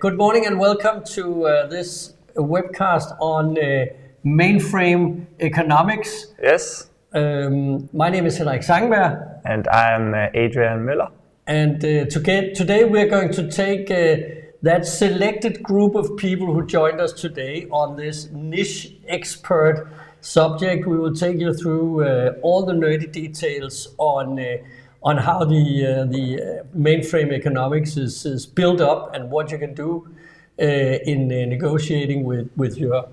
Good morning and welcome to this webcast on mainframe economics. Yes. My name is Henrik Zangenberg. And I'm Adrian Møller. And today we're going to take that selected group of people who joined us today on this niche expert subject. We will take you through all the nerdy details on how the mainframe economics is built up and what you can do in negotiating with your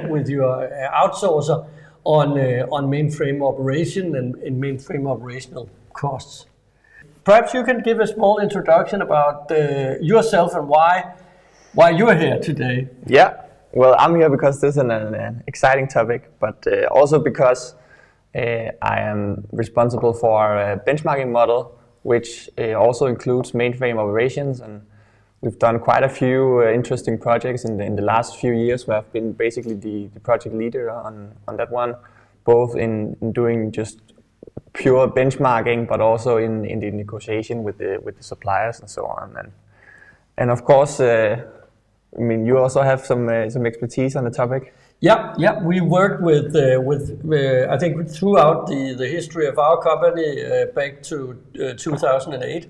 with your outsourcer on mainframe operation and in mainframe operational costs. Perhaps you can give a small introduction about yourself and why you're here today. Yeah, well, I'm here because this is an exciting topic, but also because I am responsible for a benchmarking model, which also includes mainframe operations, and we've done quite a few interesting projects in the last few years where I've been basically the project leader on that one, both in doing just pure benchmarking, but also in the negotiation with the suppliers and so on. And of course, I mean, you also have some expertise on the topic. Yeah. We worked with I think throughout the history of our company back to 2008.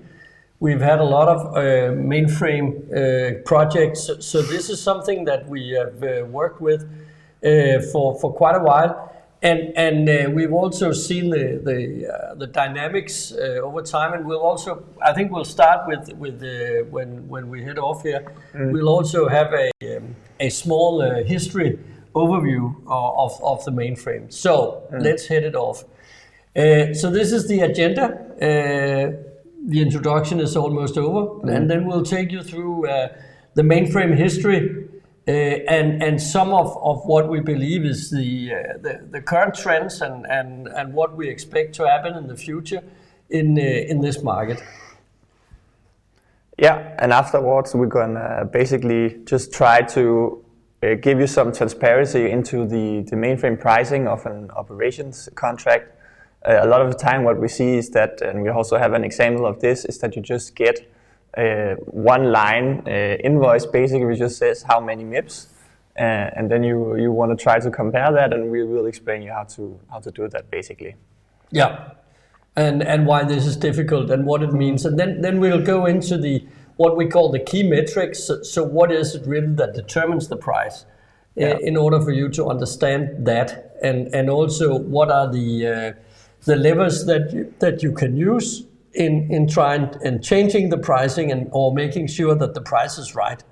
We've had a lot of mainframe projects. So this is something that we have worked with for quite a while. And we've also seen the dynamics over time, and I think we'll start with when we head off here. We'll also have a small history overview of the mainframe. So let's head it off. So this is the agenda. The introduction is almost over, and then we'll take you through the mainframe history. And some of what we believe is the current trends and what we expect to happen in the future in this market. Yeah, and afterwards we're gonna basically just try to give you some transparency into the mainframe pricing of an operations contract. A lot of the time what we see is that, and we also have an example of this, is that you just get one line invoice basically which just says how many MIPS, and then you want to try to compare that, and we will explain you how to do that basically. Yeah, and why this is difficult and what it means, and then we'll go into what we call the key metrics. So what is it really that determines the price, in order for you to understand that, and also what are the levers that you can use in trying and changing the pricing or making sure that the price is right.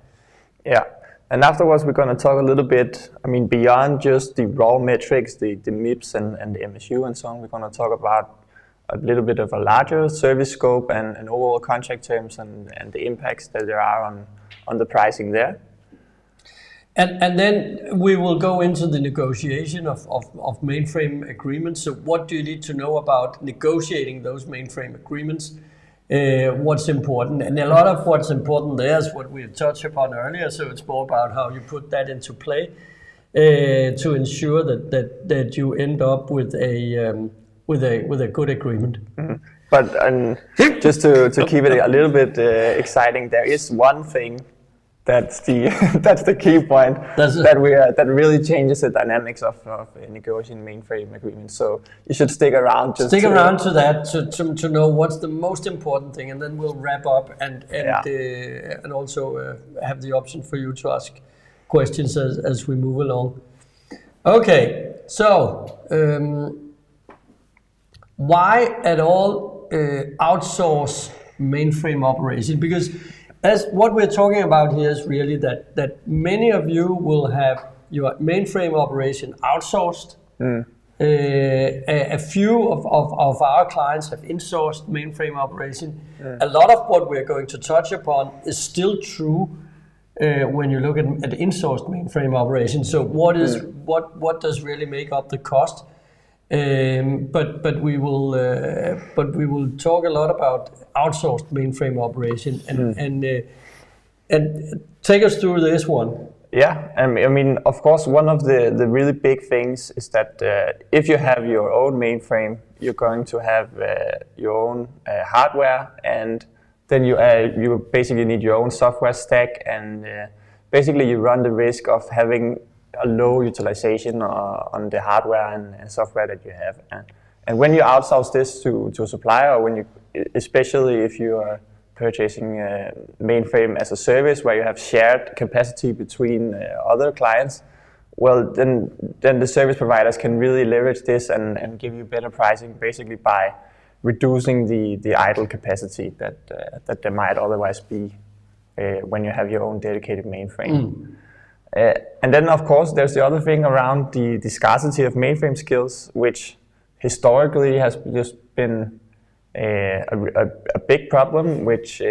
Yeah, and afterwards we're going to talk a little bit, I mean, beyond just the raw metrics, the MIPS and the MSU and so on. We're going to talk about a little bit of a larger service scope and overall contract terms and the impacts that there are on the pricing there. And then we will go into the negotiation of mainframe agreements. So what do you need to know about negotiating those mainframe agreements? What's important? And a lot of what's important there is what we've touched upon earlier. So it's more about how you put that into play to ensure that you end up with a good agreement. Mm-hmm. But just to keep it a little bit exciting, there is one thing that's the key point that really changes the dynamics of negotiating mainframe agreements. So you should stick around. To know what's the most important thing, and then we'll wrap up and also have the option for you to ask questions as we move along. Okay, so why at all outsource mainframe operation? Because as what we're talking about here is really that many of you will have your mainframe operation outsourced. A few of our clients have insourced mainframe operation. A lot of what we're going to touch upon is still true when you look at insourced mainframe operation. So what does really make up the cost? But we will talk a lot about outsourced mainframe operation and take us through this one. Yeah, I mean, of course, one of the really big things is that if you have your own mainframe, you're going to have your own hardware and then you basically need your own software stack, and basically you run the risk of having a low utilization on the hardware and software that you have. And when you outsource this to a supplier, or when you, especially if you are purchasing Mainframe as a service where you have shared capacity between other clients, well, then the service providers can really leverage this and give you better pricing, basically by reducing the idle capacity that there might otherwise be when you have your own dedicated mainframe. And then, of course, there's the other thing around the scarcity of mainframe skills, which historically has just been a big problem, which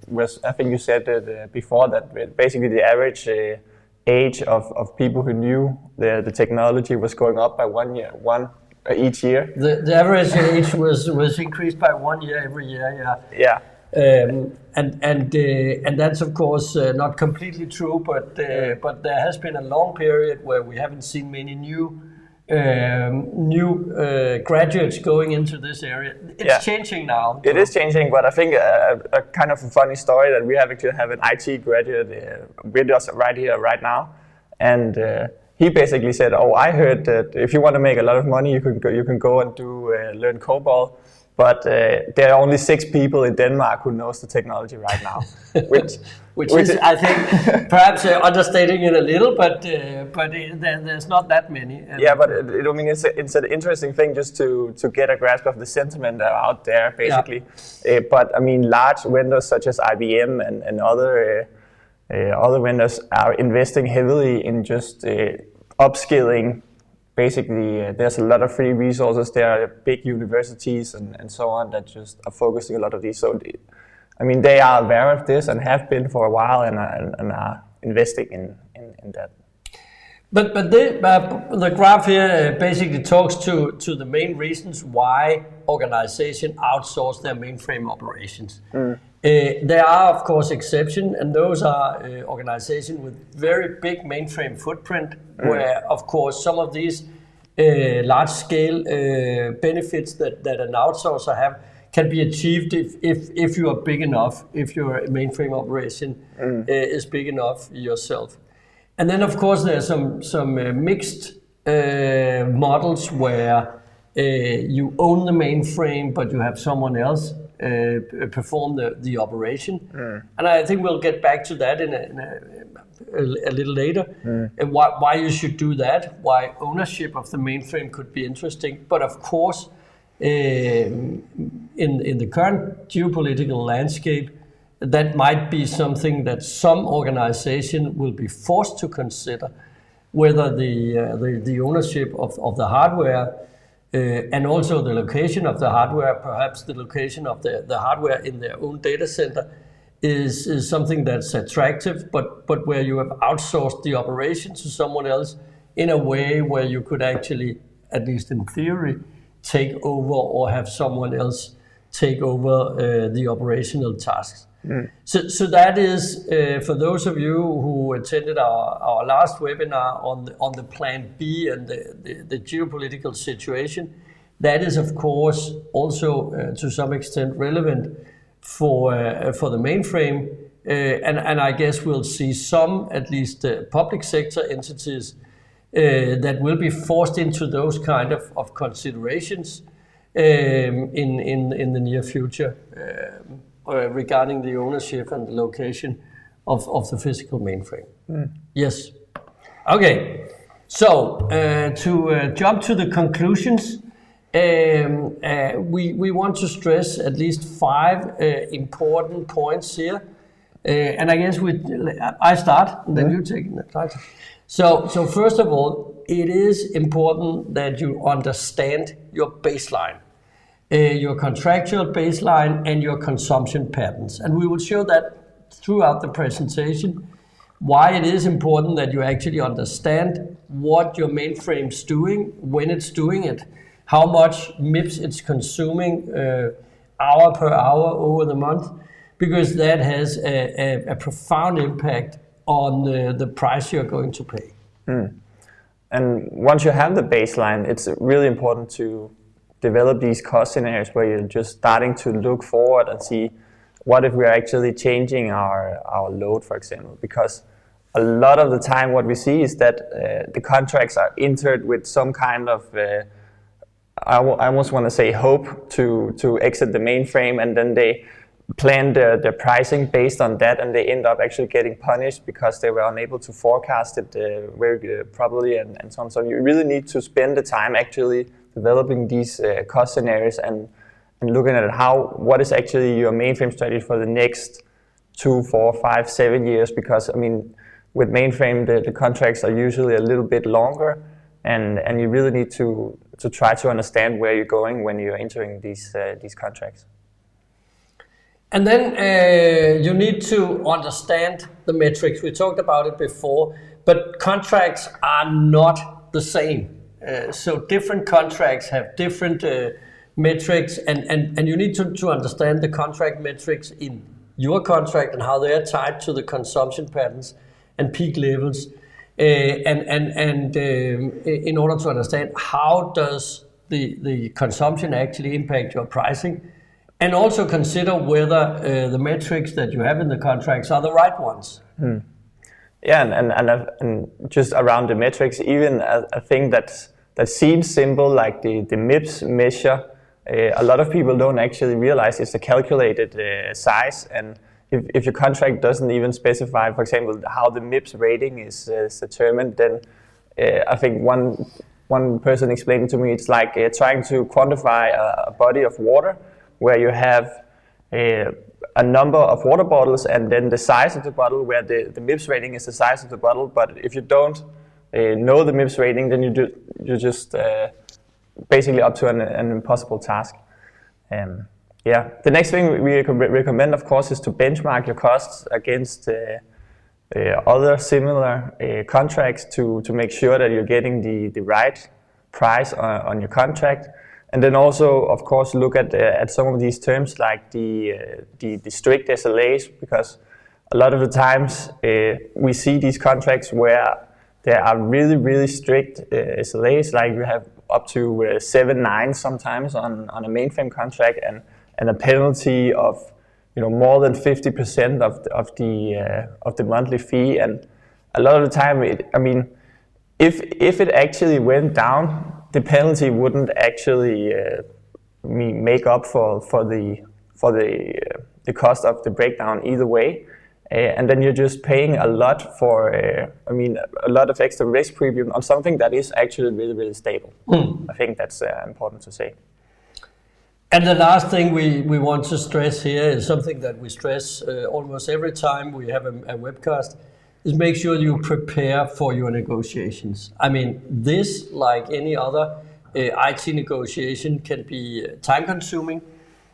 was, I think you said it before, that basically the average age of people who knew the technology was going up by 1 year, each year. The average age was increased by 1 year every year. Yeah. And that's of course not completely true, but there has been a long period where we haven't seen many new graduates going into this area. It's changing now. It is changing, but I think a kind of a funny story that we actually have an IT graduate with us right here, right now, and he basically said, "Oh, I heard that if you want to make a lot of money, you can go and learn COBOL, but there are only 6 people in Denmark who knows the technology right now," which is, I think, perhaps understating it a little, but there's not that many. Yeah, but I mean, it's an interesting thing just to get a grasp of the sentiment out there, basically. Yeah. But I mean, large vendors such as IBM and other vendors are investing heavily in just upskilling. Basically, there's a lot of free resources. There are big universities and so on that just are focusing a lot of these. So, I mean, they are aware of this and have been for a while and are investing in that. But the graph here basically talks to the main reasons why organizations outsource their mainframe operations. There are, of course, exceptions, and those are organizations with very big mainframe footprint, where, of course, some of these large-scale benefits that an outsourcer have can be achieved if you are big enough, if your mainframe operation is big enough yourself. And then, of course, there are some mixed models where you own the mainframe, but you have someone else perform the operation. And I think we'll get back to that in a little later, and why you should do that, why ownership of the mainframe could be interesting. But of course, in the current geopolitical landscape, that might be something that some organization will be forced to consider, whether the ownership of the hardware and also the location of the hardware, perhaps the location of the hardware in their own data center, is something that's attractive, but where you have outsourced the operation to someone else in a way where you could actually, at least in theory, take over or have someone else take over the operational tasks. So that is, for those of you who attended our last webinar on the plan B and the geopolitical situation, that is of course also to some extent relevant for the mainframe, and I guess we'll see some, at least public sector entities that will be forced into those kind of considerations in the near future. Regarding the ownership and the location of the physical mainframe. Yes. Okay. So to jump to the conclusions, we want to stress at least 5 important points here. And I guess I start, and then you take the title. So first of all, it is important that you understand your baseline. Your contractual baseline and your consumption patterns. And we will show that throughout the presentation, why it is important that you actually understand what your mainframe's doing, when it's doing it, how much MIPS it's consuming hour per hour over the month, because that has a profound impact on the price you're going to pay. And once you have the baseline, it's really important to develop these cost scenarios where you're just starting to look forward and see what if we are actually changing our load, for example? Because a lot of the time what we see is that the contracts are entered with some kind of, I almost want to say hope to exit the mainframe, and then they plan their pricing based on that, and they end up actually getting punished because they were unable to forecast it very properly and so on. So you really need to spend the time actually developing these cost scenarios and looking at what is actually your mainframe strategy for the next 2, 4, 5, 7 years, because I mean, with mainframe the contracts are usually a little bit longer, and you really need to try to understand where you're going when you're entering these contracts. And then you need to understand the metrics. We talked about it before, but contracts are not the same. So different contracts have different metrics, and you need to understand the contract metrics in your contract and how they are tied to the consumption patterns and peak levels, and in order to understand how does the consumption actually impact your pricing. And also consider whether the metrics that you have in the contracts are the right ones. Yeah, and just around the metrics, even a thing that seems simple, like the MIPS measure, a lot of people don't actually realize it's a calculated size. And if your contract doesn't even specify, for example, how the MIPS rating is determined, then I think one person explained it to me, it's like trying to quantify a body of water, where you have a number of water bottles and then the size of the bottle, where the MIPS rating is the size of the bottle. But if you don't know the MIPS rating, then you're just basically up to an impossible task. Yeah, the next thing we recommend, of course, is to benchmark your costs against other similar contracts to make sure that you're getting the right price on your contract. And then also, of course, look at some of these terms like the strict SLAs, because a lot of the times we see these contracts where there are really, really strict SLAs, like you have up to 7, 9 sometimes on a mainframe contract, and a penalty of more than 50% of the monthly fee. And a lot of the time, if it actually went down, the penalty wouldn't actually make up for the cost of the breakdown either way, and then you're just paying a lot for a lot of extra risk premium on something that is actually really, really stable. I think that's important to say. And the last thing we want to stress here is something that we stress almost every time we have a webcast, is make sure you prepare for your negotiations. I mean, this, like any other IT negotiation, can be time consuming,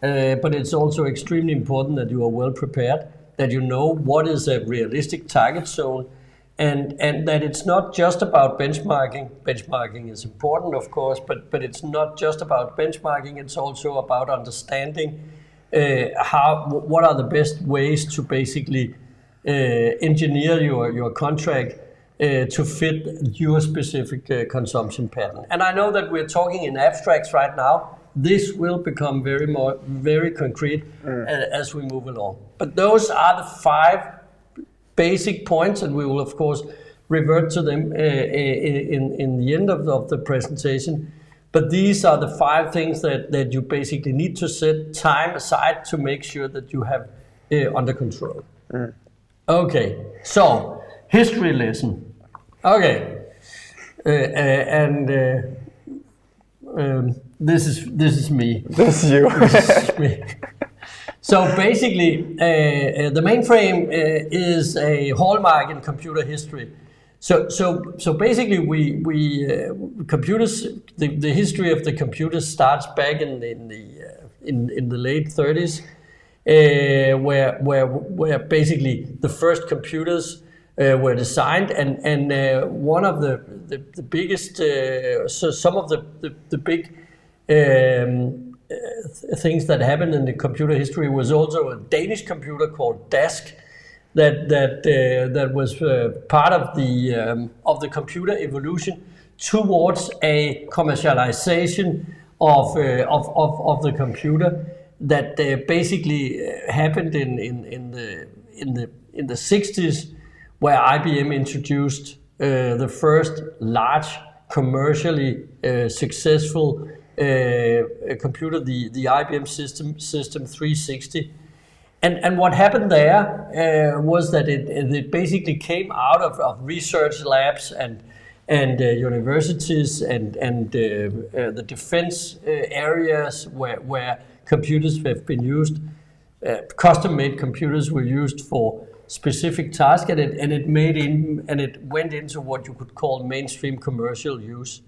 but it's also extremely important that you are well prepared, that you know what is a realistic target zone, and that it's not just about benchmarking. Benchmarking is important, of course, but it's not just about benchmarking, it's also about understanding what are the best ways to basically engineer your contract to fit your specific consumption pattern. And I know that we're talking in abstracts right now. This will become very concrete as we move along. But those are the 5 basic points, and we will of course revert to them in the end of the presentation. But these are the 5 things that you basically need to set time aside to make sure that you have under control. Okay, so history lesson. Okay, this is me. This is you. This is me. So basically, the mainframe is a hallmark in computer history. So basically, computers. The history of the computers starts back in the late 30s. Where basically the first computers were designed, and one of the biggest, so some of the big things that happened in the computer history was also a Danish computer called Dask that was part of the computer evolution towards a commercialization of the computer. that basically happened in the 60s, where IBM introduced the first large commercially successful computer, the IBM System 360. And what happened there was that it basically came out of research labs and universities and the defense areas where computers have been used. Custom-made computers were used for specific tasks, and it went into what you could call mainstream commercial use.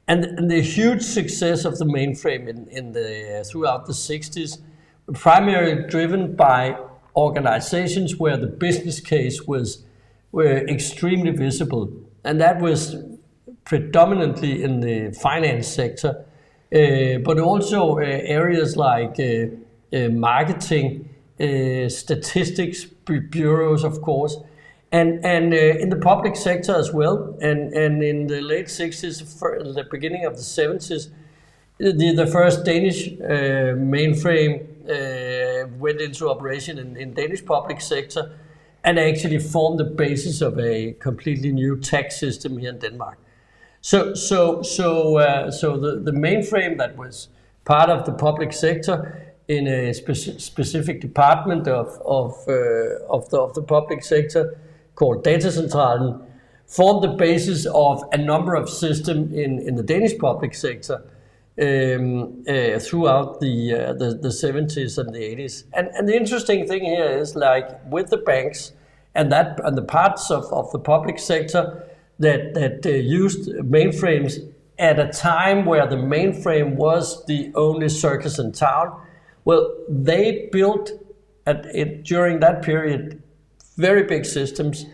And the huge success of the mainframe throughout the 60s, primarily driven by organizations where the business case were extremely visible, and that was predominantly in the finance sector, but also areas like marketing, statistics bureaus, of course, and in the public sector as well. And in the late 60s, the beginning of the 70s, the first Danish mainframe went into operation in Danish public sector, and actually formed the basis of a completely new tax system here in Denmark. So the mainframe that was part of the public sector in a specific department of the public sector called Datacentralen formed the basis of a number of systems in the Danish public sector throughout the 70s and the 80s. And the interesting thing here is, like with the banks and the parts of the public sector that used mainframes at a time where the mainframe was the only circus in town, well, they built during that period very big systems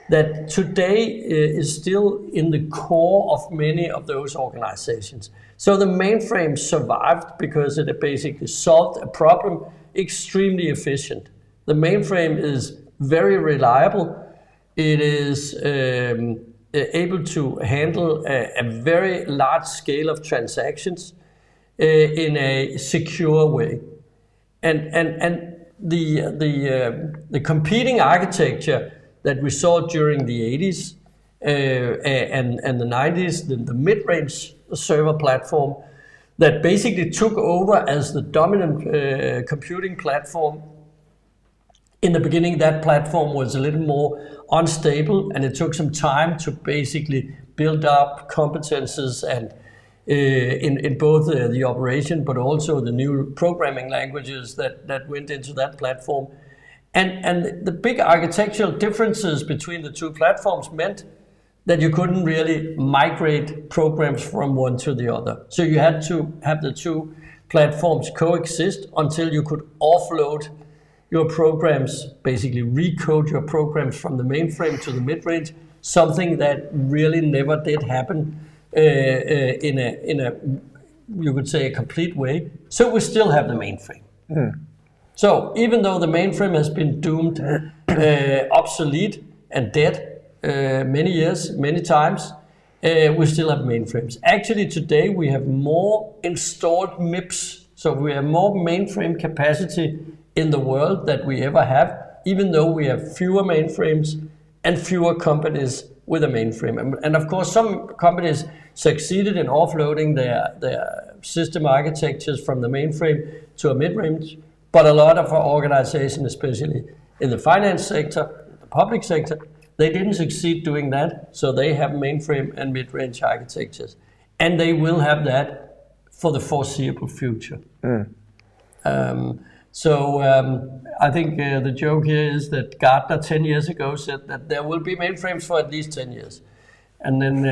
that today is still in the core of many of those organizations. So the mainframe survived because it basically solved a problem extremely efficient. The mainframe is very reliable. It is able to handle a very large scale of transactions in a secure way. And the competing architecture that we saw during the 80s and the 90s, the mid-range server platform that basically took over as the dominant computing platform. In the beginning, that platform was a little more unstable, and it took some time to basically build up competences and in both the operation, but also the new programming languages that went into that platform. And the big architectural differences between the two platforms meant that you couldn't really migrate programs from one to the other. So you had to have the two platforms coexist until you could offload your programs, basically recode your programs from the mainframe to the mid-range, something that really never did happen in a you could say a complete way. So we still have the mainframe. So even though the mainframe has been doomed obsolete and dead many years, many times, we still have mainframes. Actually today we have more installed MIPS, so we have more mainframe capacity in the world that we ever have, even though we have fewer mainframes and fewer companies with a mainframe. And of course some companies succeeded in offloading their system architectures from the mainframe to a mid-range, but a lot of our organizations, especially in the finance sector, the public sector, they didn't succeed doing that, so they have mainframe and mid-range architectures. And they will have that for the foreseeable future. I think the joke here is that Gartner 10 years ago said that there will be mainframes for at least 10 years. And then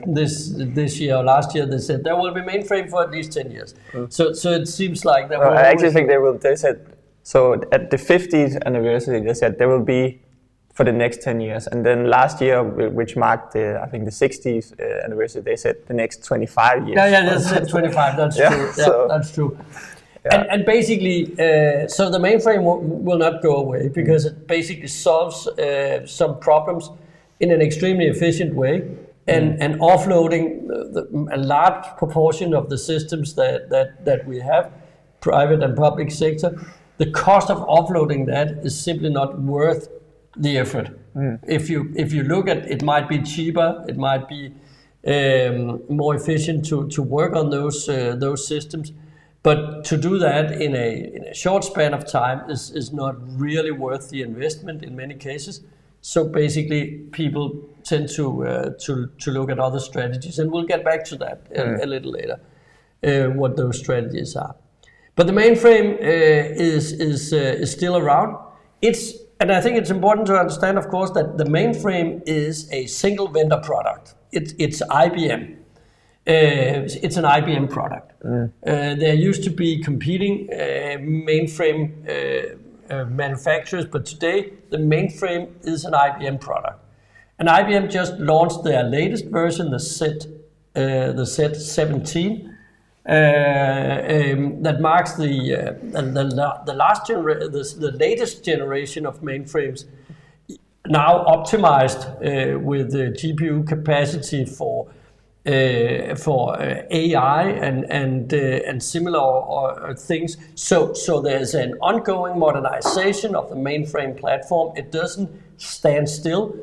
this year or last year they said there will be mainframe for at least 10 years. So it seems like that. I actually think they said, so at the 50th anniversary they said there will be for the next 10 years. And then last year, which marked I think the 60th anniversary, they said the next 25 years. Yeah, they said 25, that's true. Yeah, that's true. Yeah. And basically, so the mainframe will not go away because it basically solves some problems in an extremely efficient way, and offloading a large proportion of the systems that we have private and public sector, the cost of offloading that is simply not worth the effort. If you look at it, might be cheaper, it might be more efficient to work on those systems, but to do that in a short span of time is not really worth the investment in many cases. So basically, people tend to look at other strategies, and we'll get back to that a little later, what those strategies are. But the mainframe is still around. And I think it's important to understand, of course, that the mainframe is a single vendor product. It's IBM. It's an IBM product. There used to be competing mainframe manufacturers, but today the mainframe is an IBM product. And IBM just launched their latest version, the Z17, that marks the latest generation of mainframes, now optimized with the GPU capacity for AI and similar things. So there's an ongoing modernization of the mainframe platform. It doesn't stand still.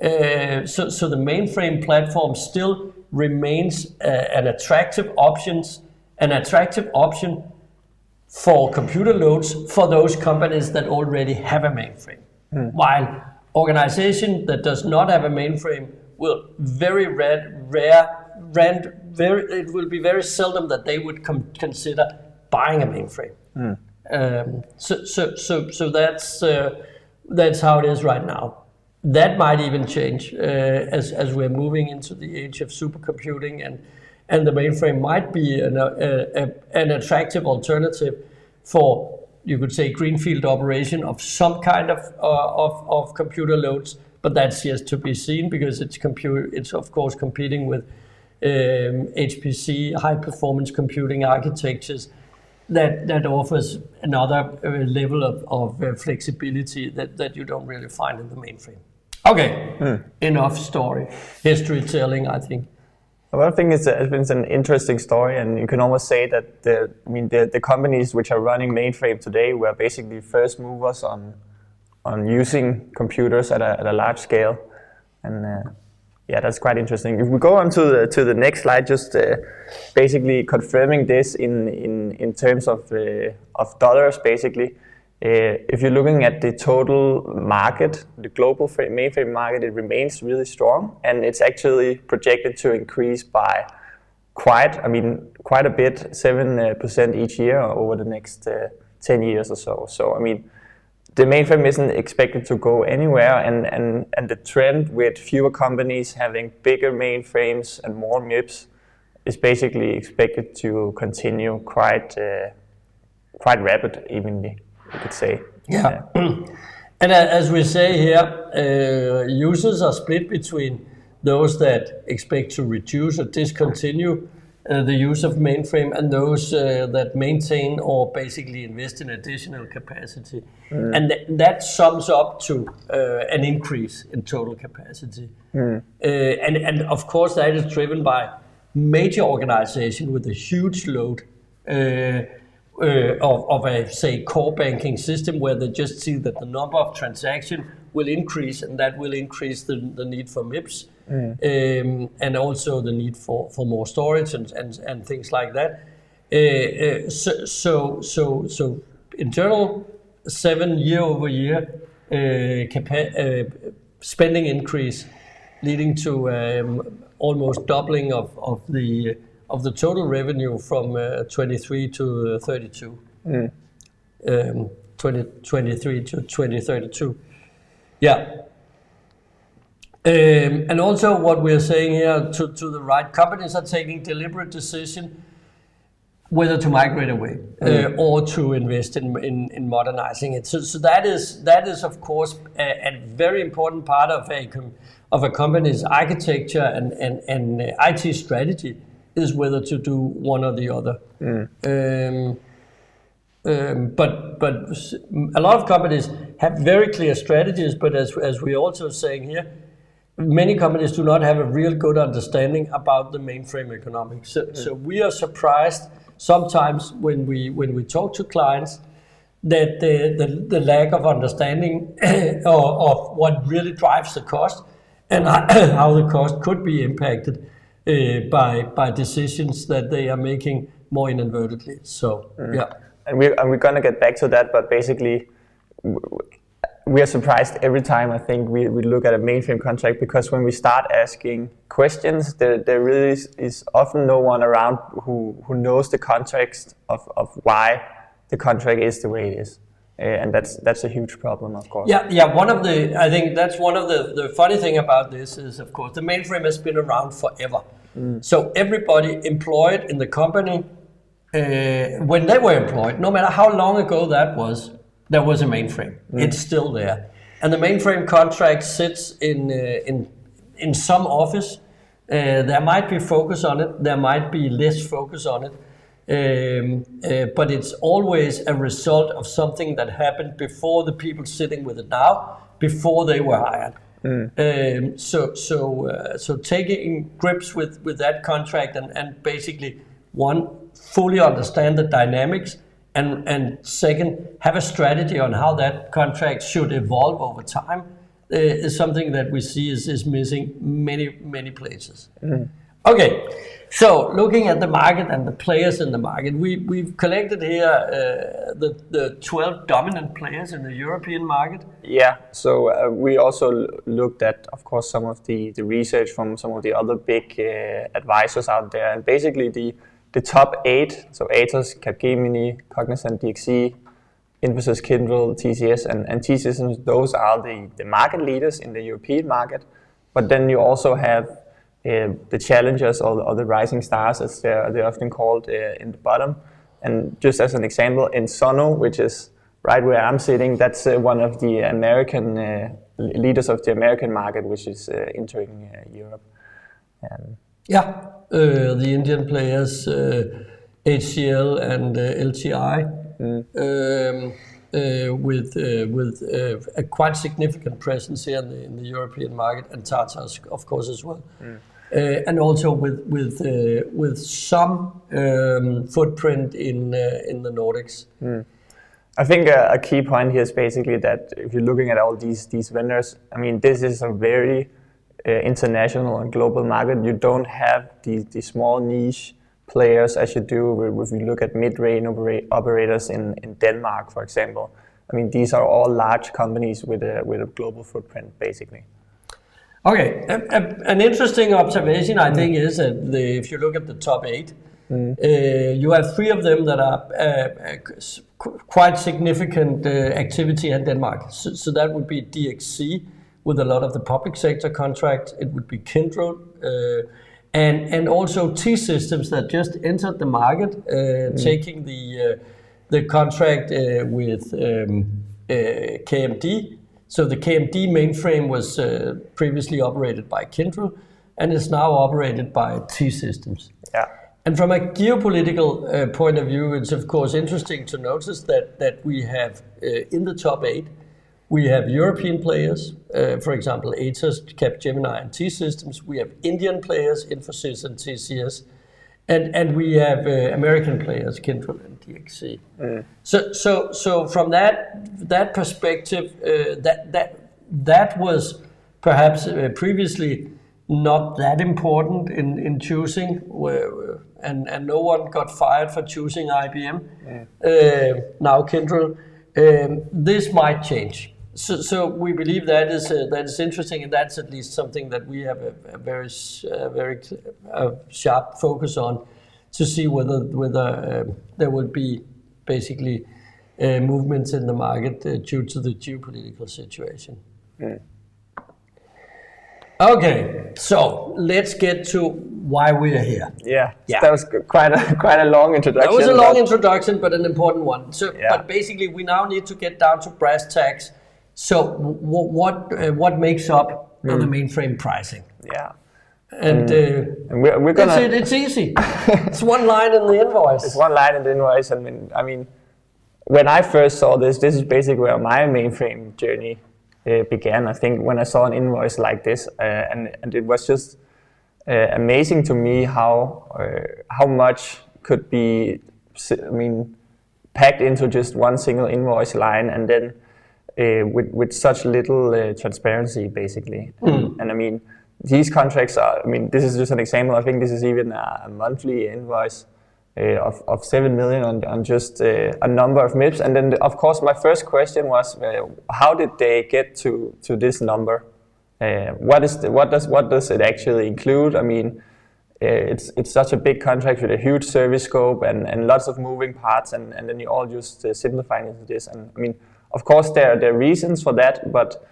So the mainframe platform still remains an attractive option for computer loads for those companies that already have a mainframe. While organization that does not have a mainframe will it will be very seldom that they would consider buying a mainframe. So that's how it is right now. That might even change as we're moving into the age of supercomputing, and the mainframe might be an attractive alternative for, you could say, greenfield operation of some kind of computer loads. But that's yet to be seen, because it's of course competing with HPC, high performance computing architectures that offers another level of flexibility that you don't really find in the mainframe. Okay, enough history telling, I think. Well, I think it's an interesting story, and you can almost say that the companies which are running mainframe today were basically first movers on using computers at a large scale, and that's quite interesting. If we go on to the next slide, just basically confirming this in terms of dollars, basically. If you're looking at the total market, the global mainframe market, it remains really strong, and it's actually projected to increase by quite a bit, 7% each year over the next 10 years or so. So the mainframe isn't expected to go anywhere, and the trend with fewer companies having bigger mainframes and more MIPS is basically expected to continue quite rapid, evenly, you could say. Yeah. And as we say here, users are split between those that expect to reduce or discontinue the use of mainframe, and those that maintain or basically invest in additional capacity. And that sums up to an increase in total capacity. And of course that is driven by major organization with a huge load of a, say, core banking system, where they just see that the number of transactions will increase, and that will increase the need for MIPS, and also the need for more storage and things like that. So in general, 7 year-over-year spending increase, leading to almost doubling of the total revenue from 23 to 32. 2023 to 2032. Yeah. And also what we're saying here, to the right, companies are taking deliberate decision whether to migrate away or to invest in modernizing it. So that is of course a very important part of a company's architecture and IT strategy, is whether to do one or the other. But a lot of companies have very clear strategies, but as we're also saying here, many companies do not have a real good understanding about the mainframe economics. So we are surprised sometimes when we talk to clients, that the lack of understanding of what really drives the cost and how the cost could be impacted by decisions that they are making more inadvertently. So yeah, and we're gonna get back to that, but basically we are surprised every time I think we look at a Mainframe contract, because when we start asking questions, there really is often no one around who knows the context of why the contract is the way it is. And that's a huge problem, of course. Yeah. I think that's one of the funny thing about this is, of course, the Mainframe has been around forever. So everybody employed in the company, when they were employed, no matter how long ago that was, there was a Mainframe. It's still there, and the Mainframe contract sits in some office. There might be focus on it. There might be less focus on it. But it's always a result of something that happened before the people sitting with it now, before they were hired. So taking grips with that contract and basically, one, fully understand the dynamics, and second, have a strategy on how that contract should evolve over time, is something that we see is missing many places. Okay, so looking at the market and the players in the market, we've collected here the 12 dominant players in the European market. Yeah, so we also looked at, of course, some of the research from some of the other big advisors out there, and basically the top 8, so Atos, Capgemini, Cognizant, DXC, Infosys, Kyndryl, TCS, and T-Systems, those are the market leaders in the European market. But then you also have the challengers or the rising stars, as they're often called, in the bottom. And just as an example, in Sono, which is right where I'm sitting, that's one of the American leaders of the American market, which is entering Europe. The Indian players, HCL and LTI, with a quite significant presence here in the European market, and Tata, of course, as well. And also with some footprint in the Nordics. I think a key point here is basically that if you're looking at all these vendors, I mean, this is a very international and global market. You don't have the small niche players as you do if you look at mid-range operators in Denmark, for example. I mean, these are all large companies with a global footprint, basically. Okay, an interesting observation, I think, is that if you look at the top 8, you have 3 of them that are quite significant activity in Denmark. So that would be DXC with a lot of the public sector contracts. It would be Kyndryl, and also T-Systems that just entered the market, taking the contract with KMD. So the KMD mainframe was previously operated by Kyndryl and is now operated by T-Systems. Yeah. And from a geopolitical point of view, it's of course interesting to notice that we have in the top 8, we have European players, for example, Atos, Capgemini, and T-Systems. We have Indian players, Infosys and TCS, and we have American players, Kyndryl and DXC. So from that perspective, that was perhaps previously not that important in choosing, and no one got fired for choosing IBM. Now Kyndryl, this might change. So we believe that is interesting, and that's at least something that we have a very sharp focus on, to see whether there will be basically movements in the market due to the geopolitical situation. Okay, so let's get to why we are here. Yeah. That was quite a long introduction. That was a long introduction, but an important one. So, but basically, we now need to get down to brass tacks. So, what makes up the mainframe pricing? Yeah. And we're gonna. It's easy. It's one line in the invoice. It's one line in the invoice. I mean, when I first saw this is basically where my mainframe journey began. I think when I saw an invoice like this, and it was just amazing to me how much could be packed into just one single invoice line, and then with such little transparency, basically. And I mean, these contracts are, this is just an example. I think this is even a monthly invoice of 7 million on just a number of MIPS. And then, of course, my first question was, how did they get to this number? What does it actually include? I mean, it's such a big contract with a huge service scope and lots of moving parts, and then you all just simplify into this. And I mean, of course, there are reasons for that, but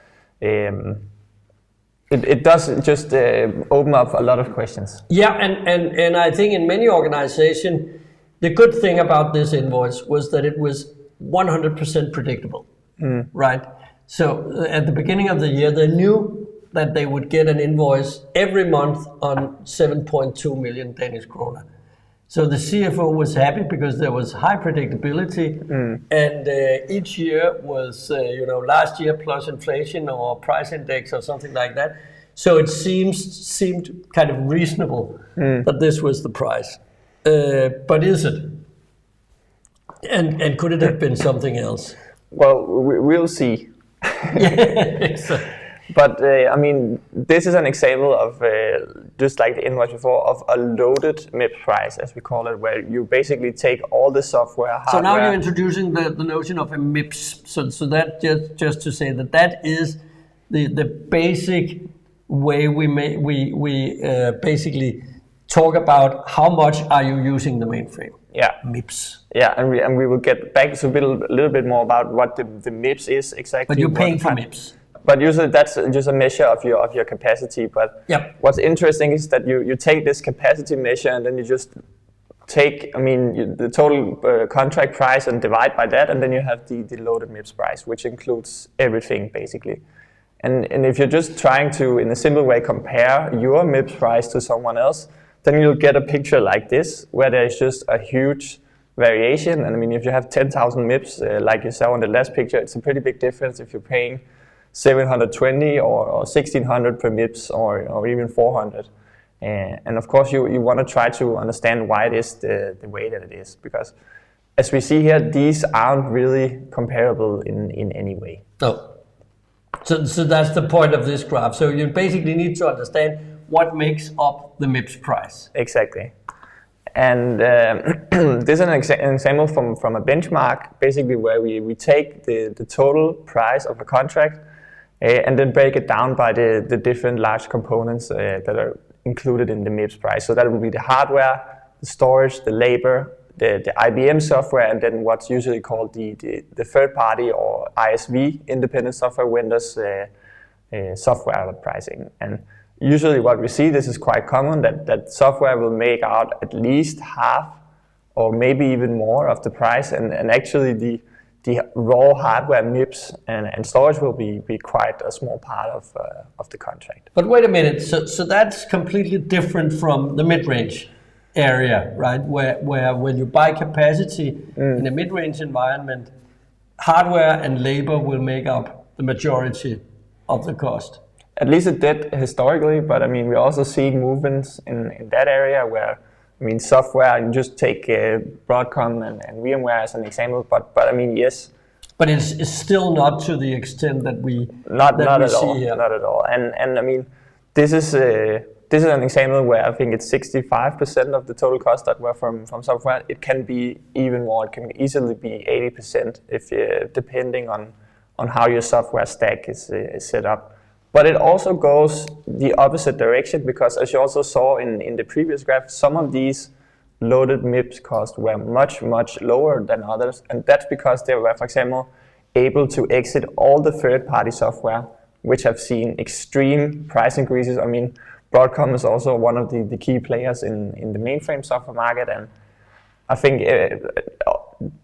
it does just open up a lot of questions. Yeah, and I think in many organizations, the good thing about this invoice was that it was 100% predictable, right? So at the beginning of the year, they knew that they would get an invoice every month on 7.2 million Danish kroner. So the CFO was happy because there was high predictability, and each year was, last year plus inflation or price index or something like that. So it seemed kind of reasonable that this was the price. But is it? And could it have been something else? Well, we'll see. Yeah, exactly. But this is an example of, just like the invoice before, of a loaded MIPS price, as we call it, where you basically take all the software, hardware. So now you're introducing the notion of a MIPS. So that just to say that is the basic way we basically talk about how much are you using the mainframe. Yeah. MIPS. Yeah, and we will get back to a little bit more about what the MIPS is exactly. But you're paying for MIPS. But usually that's just a measure of your capacity. But what's interesting is that you take this capacity measure and then you just take, the total contract price and divide by that, and then you have the loaded MIPS price, which includes everything basically. And if you're just trying to, in a simple way, compare your MIPS price to someone else, then you'll get a picture like this, where there's just a huge variation. And if you have 10,000 MIPS, like you saw in the last picture, it's a pretty big difference if you're paying 720 or 1600 per MIPS or even 400. And of course you want to try to understand why it is the way that it is, because as we see here, these aren't really comparable in any way. No. So that's the point of this graph. So you basically need to understand what makes up the MIPS price. Exactly. And this is an example from a benchmark, basically where we take the total price of a contract and then break it down by the different large components that are included in the MIPS price. So that will be the hardware, the storage, the labor, the IBM software, and then what's usually called the third party or ISV, independent software vendors software pricing. And usually what we see, this is quite common, that software will make out at least half or maybe even more of the price, and actually the raw hardware MIPS and storage will be quite a small part of the contract. But wait a minute, so that's completely different from the mid-range area, right? Where when you buy capacity in a mid-range environment, hardware and labor will make up the majority of the cost. At least it did historically, but we also see movements in that area where software, you just take Broadcom and VMware as an example, but yes. But it's still not to the extent that we not at all. Here. Not at all. And this is an example where I think it's 65% of the total cost that were from software. It can be even more. It can easily be 80% if depending on how your software stack is set up. But it also goes the opposite direction, because as you also saw in the previous graph, some of these loaded MIPS costs were much, much lower than others. And that's because they were, for example, able to exit all the third-party software, which have seen extreme price increases. Broadcom is also one of the key players in the mainframe software market. And I think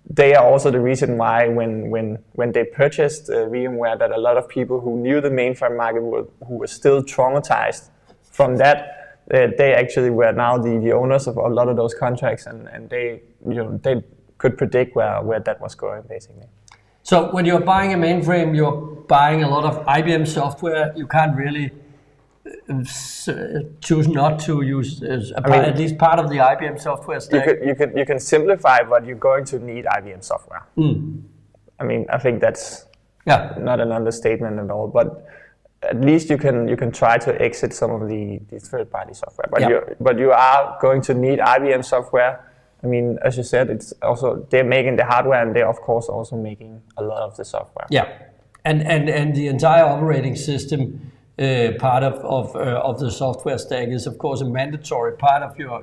they are also the reason why when they purchased VMware, that a lot of people who knew the mainframe market who were still traumatized from that, they actually were now the owners of a lot of those contracts, and they could predict where that was going basically. So when you're buying a mainframe, you're buying a lot of IBM software. You can't really choose not to use at least part of the IBM software stack. You can simplify, but you're going to need IBM software. I mean, I think that's not an understatement at all. But at least you can try to exit some of the third-party software. But you are going to need IBM software. I mean, as you said, it's also they're making the hardware, and they're of course also making a lot of the software. Yeah, and the entire operating system part of the software stack is of course a mandatory part of your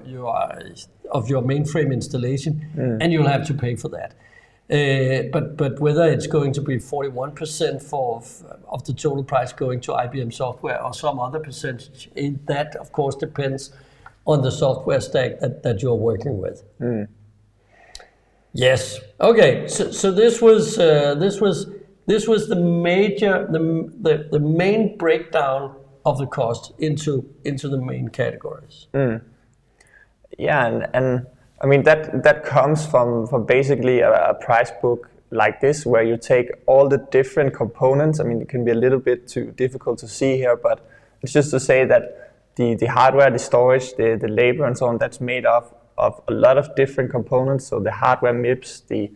mainframe installation, and you'll have to pay for that. But whether it's going to be 41% of the total price going to IBM software or some other percentage, that of course depends on the software stack that you're working with. Yes. Okay. So this was the main breakdown of the cost into the main categories. Yeah, and I mean that comes from basically a price book like this, where you take all the different components. I mean, it can be a little bit too difficult to see here, but it's just to say that the hardware, the storage, the labor and so on, that's made up of a lot of different components. So the hardware MIPS, the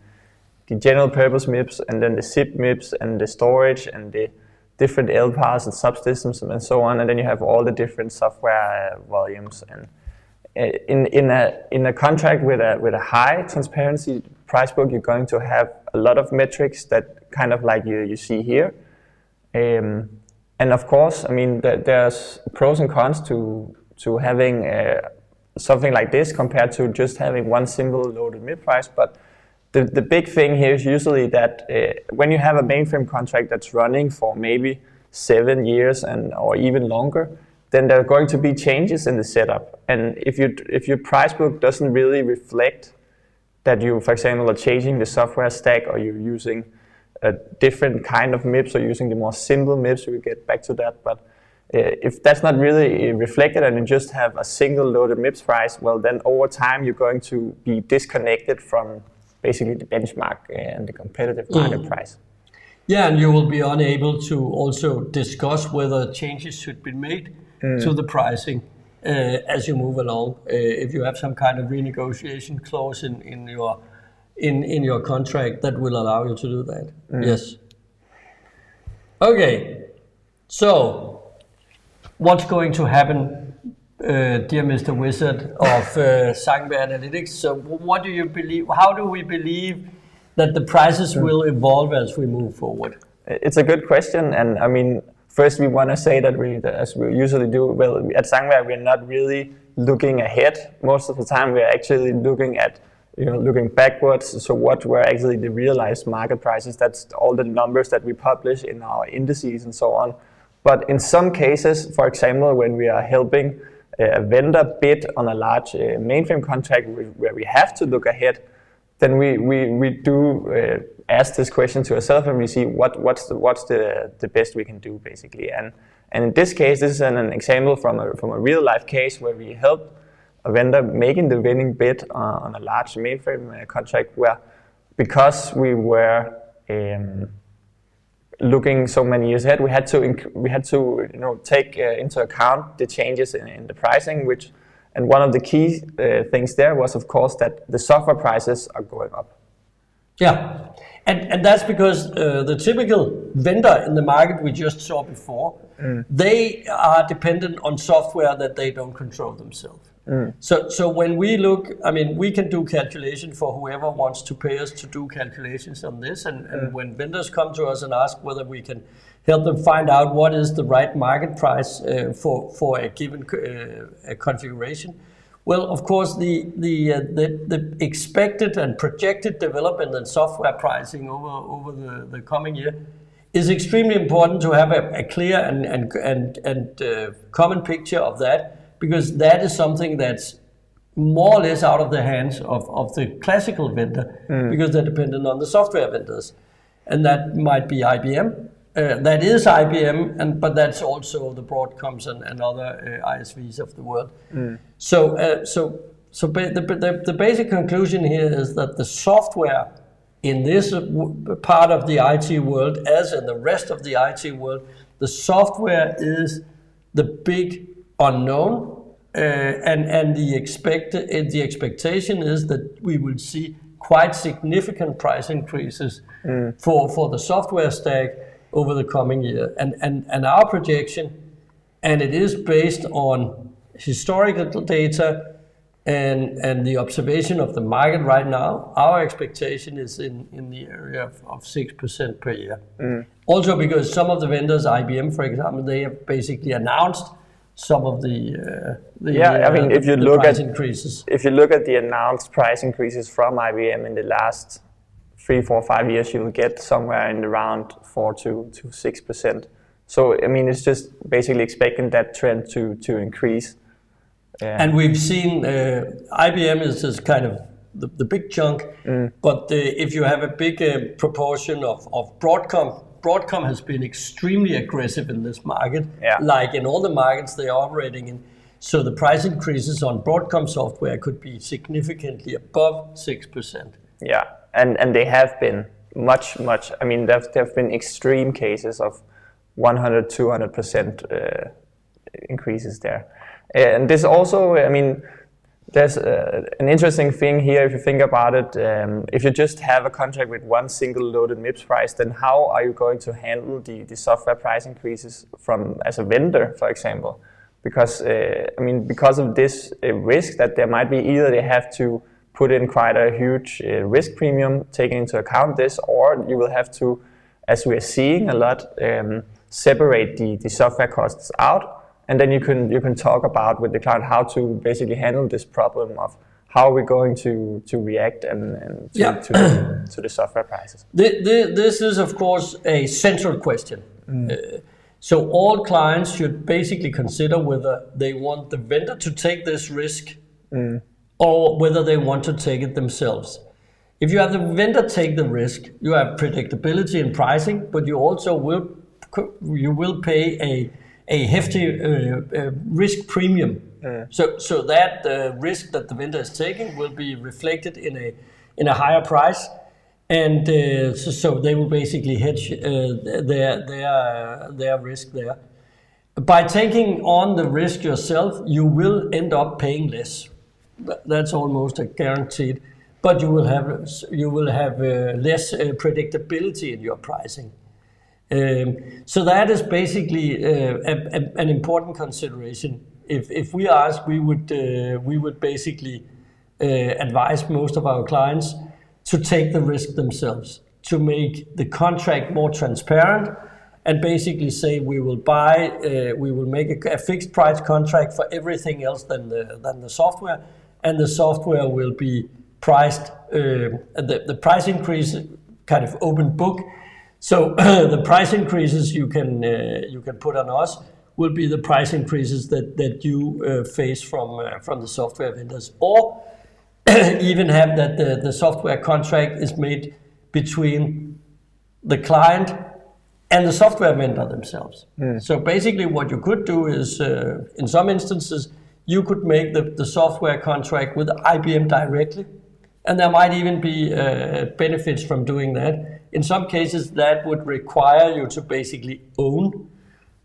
general purpose MIPS, and then the SIP MIPS, and the storage, and the different LPARs and subsystems and so on. And then you have all the different software volumes. And in a contract with a high transparency price book, you're going to have a lot of metrics that kind of like you see here. And of course, I mean, there's pros and cons to having something like this compared to just having one single loaded MIP price. But the big thing here is usually that when you have a mainframe contract that's running for maybe 7 years or even longer, then there are going to be changes in the setup. And if your price book doesn't really reflect that you, for example, are changing the software stack, or you're using a different kind of MIPS, or using the more simple MIPS, we'll get back to that. But if that's not really reflected and you just have a single loaded MIPS price, well, then over time you're going to be disconnected from basically the benchmark and the competitive market price. Yeah, and you will be unable to also discuss whether changes should be made to the pricing as you move along. If you have some kind of renegotiation clause in your contract that will allow you to do that. Yes. Okay. So, what's going to happen, dear Mr. Wizard of Zangenberg Analytics? So, what do you believe? How do we believe that the prices will evolve as we move forward? It's a good question, and I mean, first we want to say that as we usually do, well, at Zangenberg we're not really looking ahead. Most of the time we're actually looking at, looking backwards. So what were actually the realized market prices? That's all the numbers that we publish in our indices and so on. But in some cases, for example, when we are helping a vendor bid on a large mainframe contract where we have to look ahead, then we do ask this question to ourselves, and we see what's the best we can do, basically. And in this case, this is an example from a real life case where we helped a vendor making the winning bid on a large mainframe contract, where because we were looking so many years ahead, we had to take into account the changes in the pricing, and one of the key things there was, of course, that the software prices are going up. Yeah, and that's because the typical vendor in the market we just saw before, they are dependent on software that they don't control themselves. So when we look, I mean, we can do calculation for whoever wants to pay us to do calculations on this, and when vendors come to us and ask whether we can help them find out what is the right market price for a given configuration. Well, of course, the expected and projected development in software pricing over the coming year is extremely important to have a clear and common picture of that, because that is something that's more or less out of the hands of the classical vendor, because they're dependent on the software vendors, and that might be IBM. That is IBM, but that's also the Broadcoms and other ISVs of the world. So the basic conclusion here is that the software in this part of the IT world, as in the rest of the IT world, the software is the big unknown. And the expectation is that we will see quite significant price increases for the software stack over the coming year. And our projection, and it is based on historical data and the observation of the market right now, our expectation is in the area of 6% per year. Also because some of the vendors, IBM for example, they have basically announced some of the if you look price at increases. If you look at the announced price increases from IBM in the last 3, 4, 5 years, you will get somewhere in around 4 to 6%. So I mean, it's just basically expecting that trend to increase. And we've seen IBM is kind of the big chunk, but if you have a big proportion of Broadcom has been extremely aggressive in this market, like in all the markets they are operating in. So the price increases on Broadcom software could be significantly above 6%. Yeah, and they have been much. I mean, there have been extreme cases of 100, 200% increases there. And this also, I mean, there's an interesting thing here if you think about it. If you just have a contract with one single loaded MIPS price, then how are you going to handle the software price increases as a vendor, for example? Because I mean, because of this risk that there might be, either they have to put in quite a huge risk premium taking into account this, or you will have to, as we are seeing a lot, separate the software costs out. And then you can talk about with the client how to basically handle this problem of how we're going to react and to the software prices. This is of course a central question. So all clients should basically consider whether they want the vendor to take this risk or whether they want to take it themselves. If you have the vendor take the risk, you have predictability in pricing, but you also will pay a hefty risk premium. So that risk that the vendor is taking will be reflected in a higher price, and so they will basically hedge their risk there. By taking on the risk yourself, you will end up paying less. That's almost a guaranteed. But you will have less predictability in your pricing. So that is basically an important consideration. If we ask, we would basically advise most of our clients to take the risk themselves, to make the contract more transparent, and basically say we will make a fixed price contract for everything else than the software, and the software will be priced. The price increase kind of open book. So the price increases you can put on us will be the price increases that you face from the software vendors, or even have that the software contract is made between the client and the software vendor themselves. So basically what you could do is, in some instances, you could make the software contract with IBM directly, and there might even be benefits from doing that. In some cases, that would require you to basically own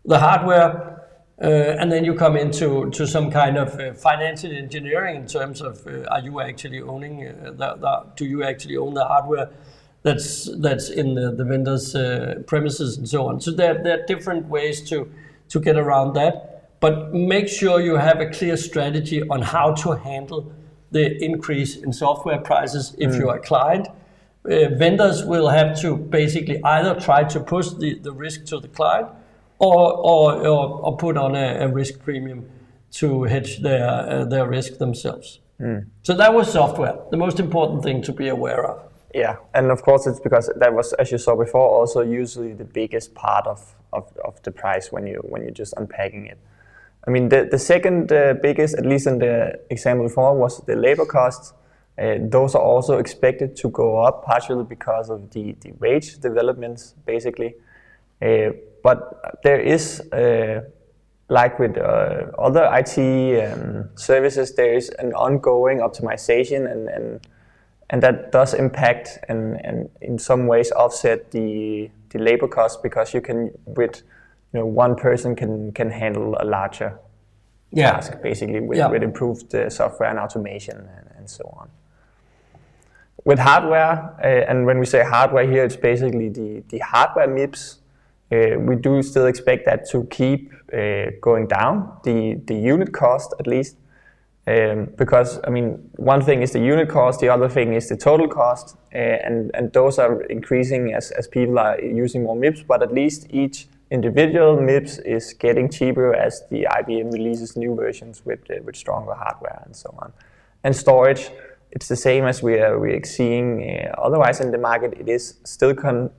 the hardware, and then you come into some kind of financial engineering in terms of are you actually owning do you actually own the hardware that's in the vendor's premises and so on. So there are different ways to get around that, but make sure you have a clear strategy on how to handle the increase in software prices if you're a client. Vendors will have to basically either try to push the risk to the client or put on a risk premium to hedge their risk themselves. So that was software, the most important thing to be aware of. Yeah, and of course it's because that was, as you saw before, also usually the biggest part of the price when you're just unpacking it. I mean, the second biggest, at least in the example before, was the labor costs. Those are also expected to go up, partially because of the wage developments, basically. But there is, like with other IT services, there is an ongoing optimization, and that does impact and in some ways offset the labor costs, because you can, with one person can handle a larger task, basically, with improved software and automation and so on. With hardware, and when we say hardware here, it's basically the hardware MIPS. We do still expect that to keep going down, the unit cost at least, because one thing is the unit cost, the other thing is the total cost, and those are increasing as people are using more MIPS, but at least each individual MIPS is getting cheaper as the IBM releases new versions with stronger hardware and so on. And storage, it's the same as we're seeing otherwise in the market. It is still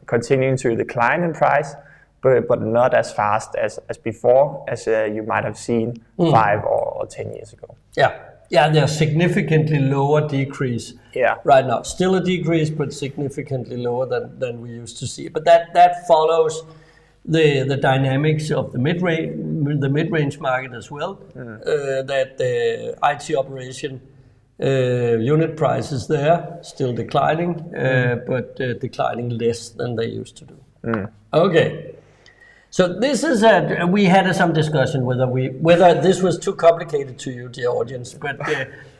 continuing to decline in price, but not as fast as before, as you might have seen 5 or 10 years ago. Yeah, there's significantly lower decrease right now. Still a decrease, but significantly lower than we used to see. But that follows the dynamics of the mid-range market as well. That the IT operation unit prices there still declining, but declining less than they used to do. Okay. So this is we had some discussion whether this was too complicated to you, dear audience,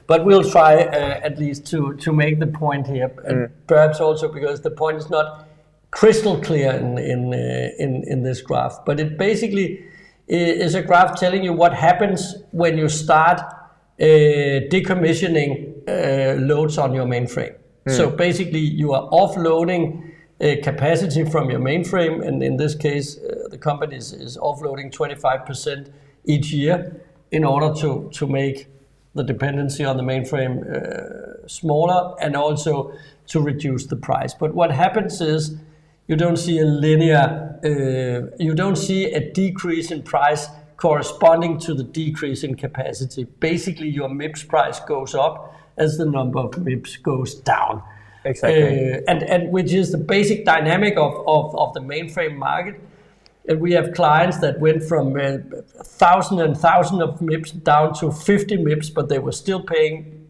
but we'll try at least to make the point here, and perhaps also because the point is not crystal clear in this graph, but it basically is a graph telling you what happens when you start decommissioning loads on your mainframe. So basically, you are offloading capacity from your mainframe, and in this case, the company is offloading 25% each year in order to make the dependency on the mainframe smaller, and also to reduce the price. But what happens is you don't see a decrease in price corresponding to the decrease in capacity. Basically, your MIPS price goes up as the number of MIPS goes down. Exactly. And which is the basic dynamic of the mainframe market. And we have clients that went from 1,000 and 1,000 of MIPS down to 50 MIPS, but they were still paying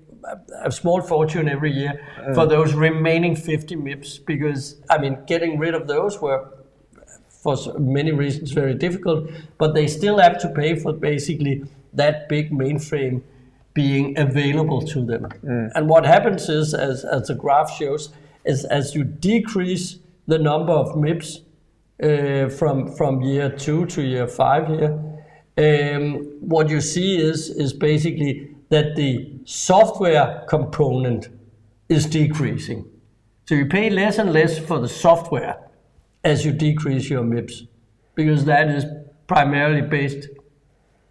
a small fortune every year for those remaining 50 MIPS, because, getting rid of those were, for many reasons, very difficult, but they still have to pay for basically that big mainframe being available to them. And what happens is, as the graph shows, is as you decrease the number of MIPS from year 2 to year 5 here, what you see is basically that the software component is decreasing. So you pay less and less for the software as you decrease your MIPS, because that is primarily based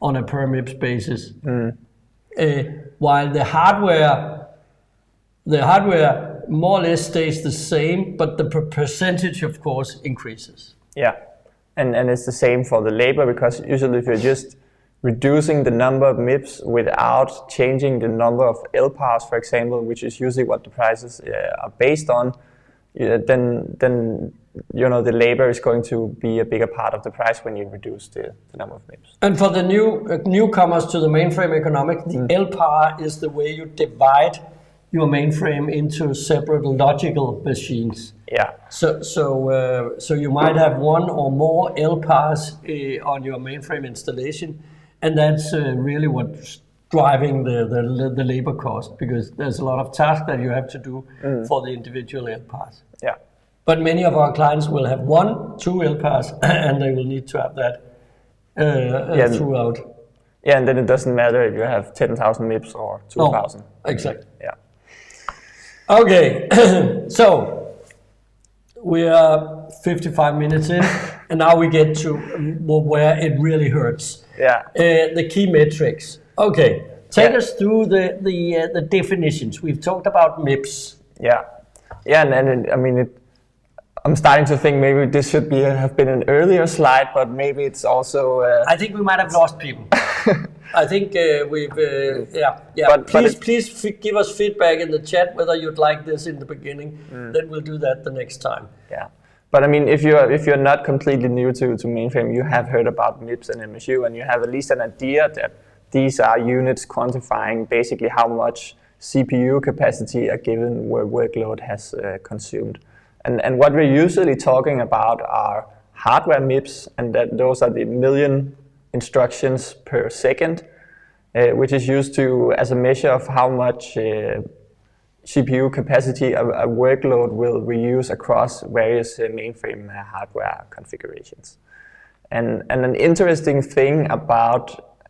on a per MIPS basis. While the hardware more or less stays the same, but the percentage, of course, increases. Yeah, and it's the same for the labor, because usually if you're just reducing the number of MIPS without changing the number of LPARs, for example, which is usually what the prices are based on, then the labor is going to be a bigger part of the price when you reduce the number of MIPS. And for the newcomers to the mainframe economics, the LPAR is the way you divide your mainframe into separate logical machines. Yeah. So you might have one or more LPARs on your mainframe installation, and that's really what's driving the labor cost, because there's a lot of tasks that you have to do for the individual LPARs. Yeah. But many of our clients will have 1, 2 LPARs, and they will need to have that throughout. Yeah, and then it doesn't matter if you have 10,000 MIPS or 2,000. No, exactly. Yeah. Okay, so we are 55 minutes in, and now we get to where it really hurts. Yeah. The key metrics. Okay, take us through the definitions. We've talked about MIPS. Yeah, and I'm starting to think maybe this should have been an earlier slide, but maybe it's also. I think we might have lost people. I think we've. But please give us feedback in the chat whether you'd like this in the beginning. Then we'll do that the next time. Yeah, but if you're not completely new to mainframe, you have heard about MIPS and MSU, and you have at least an idea that these are units quantifying basically how much CPU capacity a given workload has consumed. And what we're usually talking about are hardware MIPS, and that those are the million instructions per second, which is used as a measure of how much CPU capacity a workload will reuse across various mainframe hardware configurations. And an interesting thing about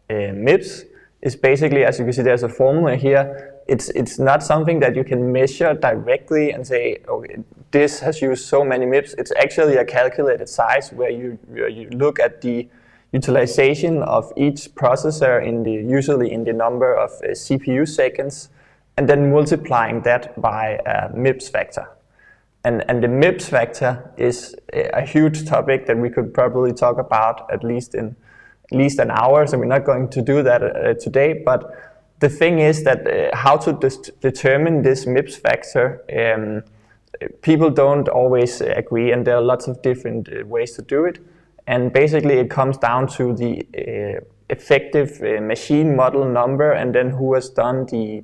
MIPS is basically, as you can see, there's a formula here. It's not something that you can measure directly and say, okay, this has used so many MIPS. It's actually a calculated size where you look at the utilization of each processor usually in the number of CPU seconds, and then multiplying that by a MIPS factor. And the MIPS factor is a huge topic that we could probably talk about at least an hour, so we're not going to do that today. But the thing is that how to determine this MIPS factor, people don't always agree, and there are lots of different ways to do it. And basically it comes down to the effective machine model number, and then who has done the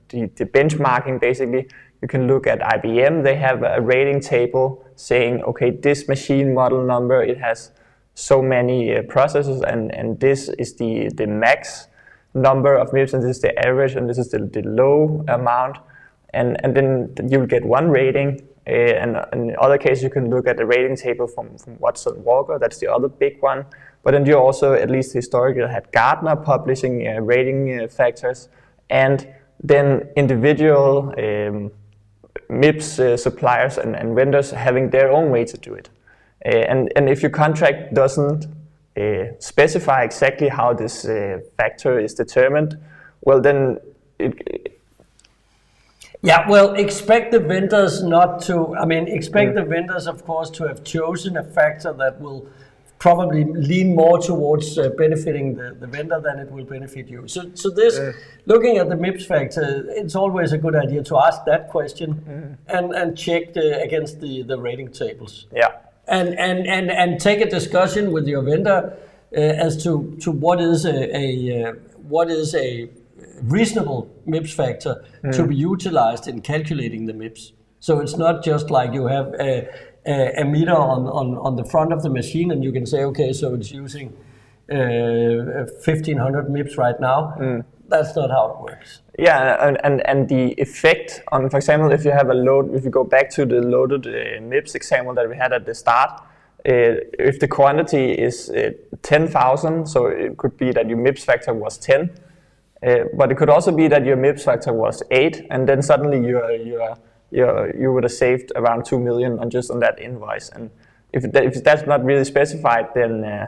benchmarking. Basically, you can look at IBM. They have a rating table saying, okay, this machine model number, it has so many processors, and this is the max number of MIPS, and this is the average, and this is the low amount, and then you'll get one rating. And in other cases, you can look at the rating table from Watson Walker. That's the other big one. But then you also, at least historically, had Gartner publishing rating factors, and then individual MIPS suppliers and vendors having their own way to do it. And if your contract doesn't specify exactly how this factor is determined, well then expect the vendors the vendors, of course, to have chosen a factor that will probably lean more towards benefiting the vendor than it will benefit you. So looking at the MIPS factor, it's always a good idea to ask that question and check against the rating tables. Yeah. And take a discussion with your vendor as to what is a reasonable MIPS factor to be utilized in calculating the MIPS. So it's not just like you have a meter on the front of the machine and you can say, okay, so it's using 1500 MIPS right now. That's not how it works. Yeah, and the effect on, for example, if you have a load, if you go back to the loaded MIPS example that we had at the start, if the quantity is 10,000, so it could be that your MIPS factor was 10, but it could also be that your MIPS factor was 8, and then suddenly you would have saved around 2 million on that invoice. And if that's not really specified, then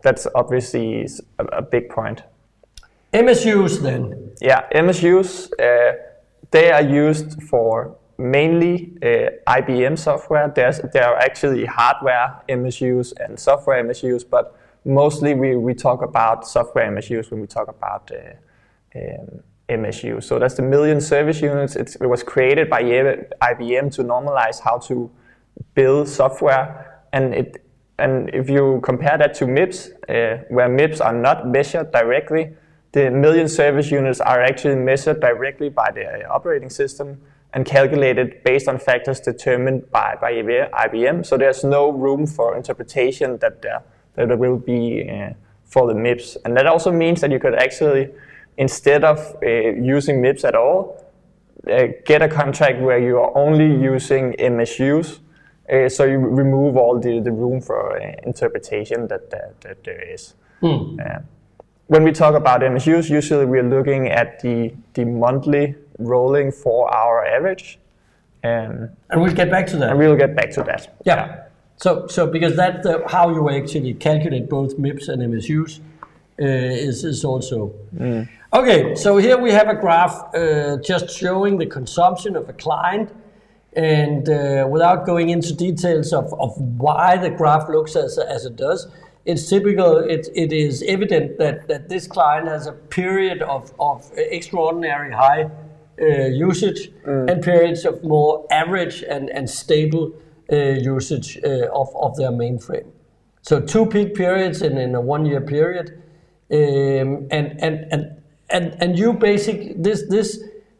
that's obviously a big point. MSUs then? Yeah, MSUs, they are used for mainly IBM software. There are actually hardware MSUs and software MSUs, but mostly we talk about software MSUs when we talk about MSU. So that's the million service units. It was created by IBM to normalize how to build software, and if you compare that to MIPS, where MIPS are not measured directly, the million service units are actually measured directly by the operating system and calculated based on factors determined by IBM. So there's no room for interpretation that there will be for the MIPS. And that also means that you could actually, instead of using MIPS at all, get a contract where you are only using MSUs, so you remove all the room for interpretation that there is. When we talk about MSUs, usually we're looking at the monthly rolling 4-hour average. And we'll get back to that. And we'll get back to that. Yeah. So because that's how you actually calculate both MIPS and MSUs is also. Okay, so here we have a graph just showing the consumption of a client, and without going into details of why the graph looks as it does, it's typical. It is evident that this client has a period of extraordinary high usage and periods of more average and stable usage of their mainframe. So 2 peak periods in a 1-year period, and you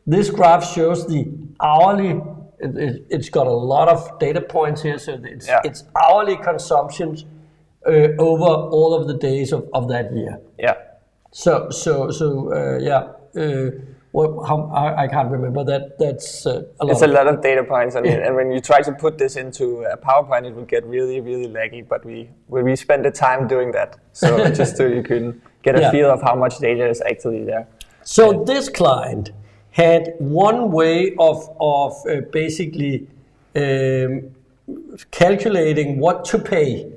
this graph shows the hourly it's got a lot of data points here, so it's hourly consumptions over all of the days of that year. Yeah. I can't remember that. That's a lot. It's a lot of data points, and when you try to put this into a PowerPoint, it will get really, really laggy. But we spend the time doing that, so just so you can get a feel of how much data is actually there. So this client had one way of basically calculating what to pay.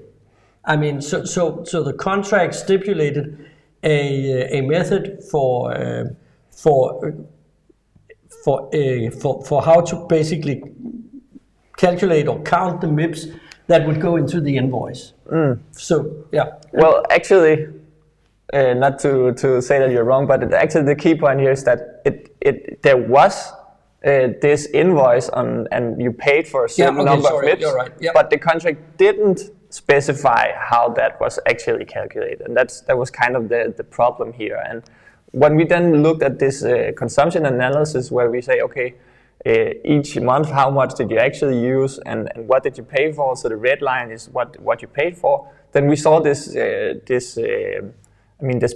I mean, so the contract stipulated a method for how to basically calculate or count the MIPS that would go into the invoice. So yeah. Well, actually, not to say that you're wrong, but actually the key point here is that there was this invoice and you paid for a certain number of MIPS, right. but the contract didn't specify how that was actually calculated, and that was kind of the problem here. And when we then looked at this consumption analysis, where we say, okay, each month how much did you actually use and what did you pay for? So the red line is what you paid for. Then we saw this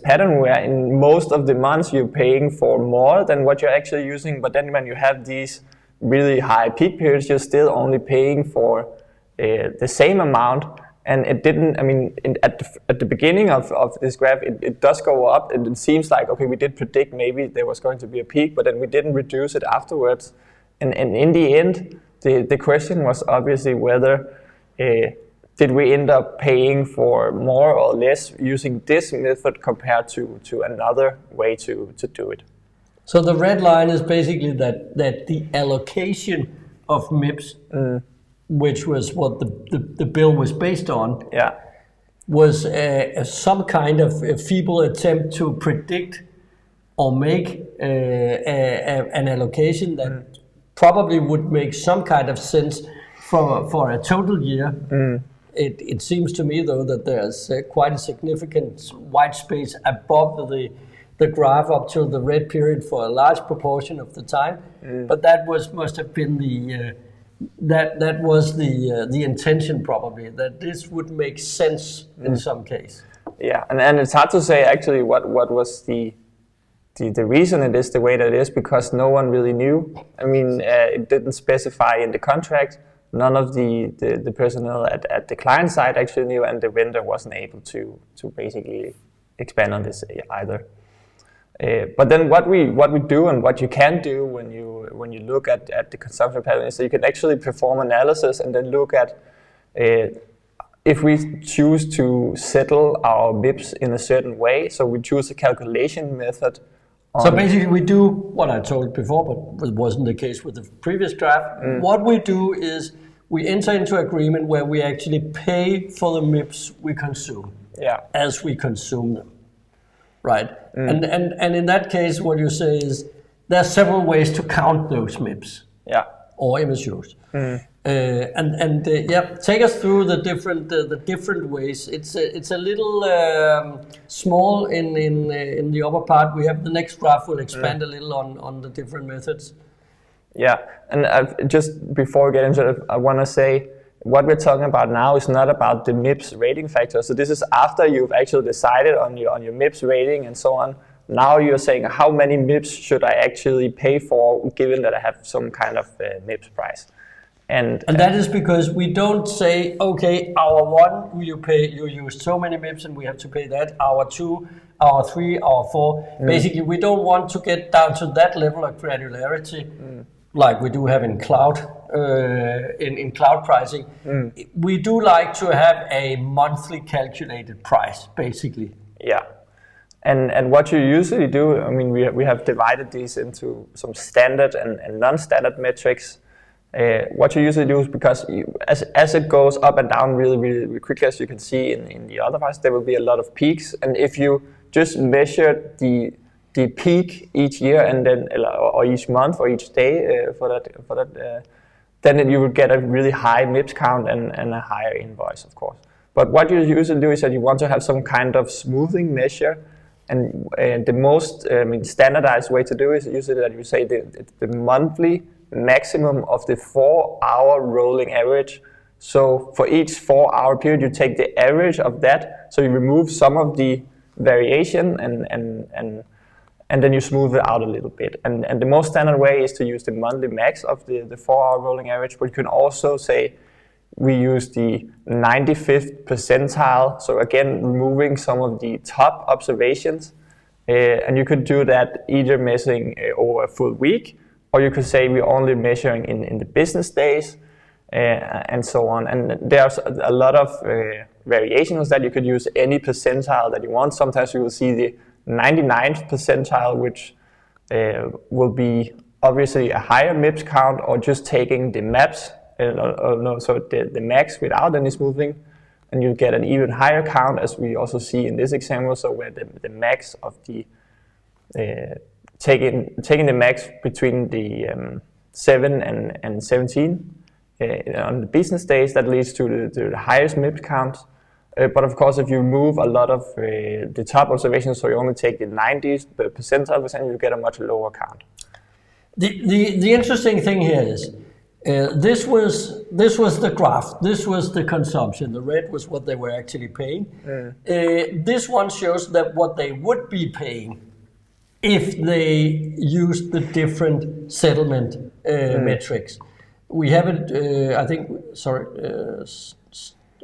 pattern where in most of the months you're paying for more than what you're actually using, but then when you have these really high peak periods, you're still only paying for the same amount. And it didn't, at the beginning of this graph, it does go up, and it seems like, okay, we did predict maybe there was going to be a peak, but then we didn't reduce it afterwards. And in the end, the question was obviously whether did we end up paying for more or less using this method compared to another way to do it. So the red line is basically that the allocation of MIPS, which was what the bill was based on, was some kind of a feeble attempt to predict or make an allocation that probably would make some kind of sense for a total year. It seems to me, though, that there's quite a significant white space above the graph up to the red period for a large proportion of the time. But that must have been that was the intention, probably, that this would make sense in some case. Yeah, and it's hard to say actually what was the reason it is the way that it is, because no one really knew. I mean, it didn't specify in the contract. None of the personnel at the client side actually knew, and the vendor wasn't able to basically expand on this either. But then what we do and what you can do when you look at the consumption pattern is that you can actually perform analysis and then look at if we choose to settle our MIPS in a certain way. So we choose a calculation method. So basically we do what I told before, but it wasn't the case with the previous graph. What we do is we enter into agreement where we actually pay for the MIPS we consume as we consume them. Right, and in that case, what you say is there are several ways to count those MIPS, or MSUs, take us through the different ways. It's a little small in the upper part. We have the next graph will expand a little on the different methods. Yeah, and just before we get into it, I want to say, what we're talking about now is not about the MIPS rating factor. So this is after you've actually decided on your MIPS rating and so on. Now you're saying how many MIPS should I actually pay for, given that I have some kind of MIPS price. And that is because we don't say, okay, hour one you use so many MIPS and we have to pay that. Hour two, hour three, hour four. Basically, we don't want to get down to that level of granularity. Like we do have in cloud, in cloud pricing. We do like to have a monthly calculated price, basically. Yeah, and what you usually do, I mean, we have divided these into some standard and non-standard metrics. What you usually do is, because as it goes up and down really, really, really quickly, as you can see in the other parts, there will be a lot of peaks. And if you just measure the peak each year and then or each month or each day for that, then you will get a really high MIPS count and a higher invoice, of course. But what you usually do is that you want to have some kind of smoothing measure, and the most standardized way to do it is usually that you say the monthly maximum of the 4-hour rolling average. So for each 4-hour period, you take the average of that. So you remove some of the variation and then you smooth it out a little bit. And the most standard way is to use the monthly max of the 4-hour rolling average, but you can also say we use the 95th percentile. So again, removing some of the top observations. And you could do that either measuring over a full week, or you could say we're only measuring in the business days, and so on. And there's a lot of variations that you could use any percentile that you want. Sometimes you will see the 99th percentile, which will be obviously a higher MIPS count, or just taking the maps, so the max without any smoothing, and you get an even higher count, as we also see in this example. So where the max of the taking the max between the 7 and 17 on the business days, that leads to the highest MIPS count. But of course, if you remove a lot of the top observations, so you only take the 90th percentile, you get a much lower count. The interesting thing here is this was the graph. This was the consumption. The red was what they were actually paying. This one shows that what they would be paying if they used the different settlement metrics. We have it. I think. Sorry.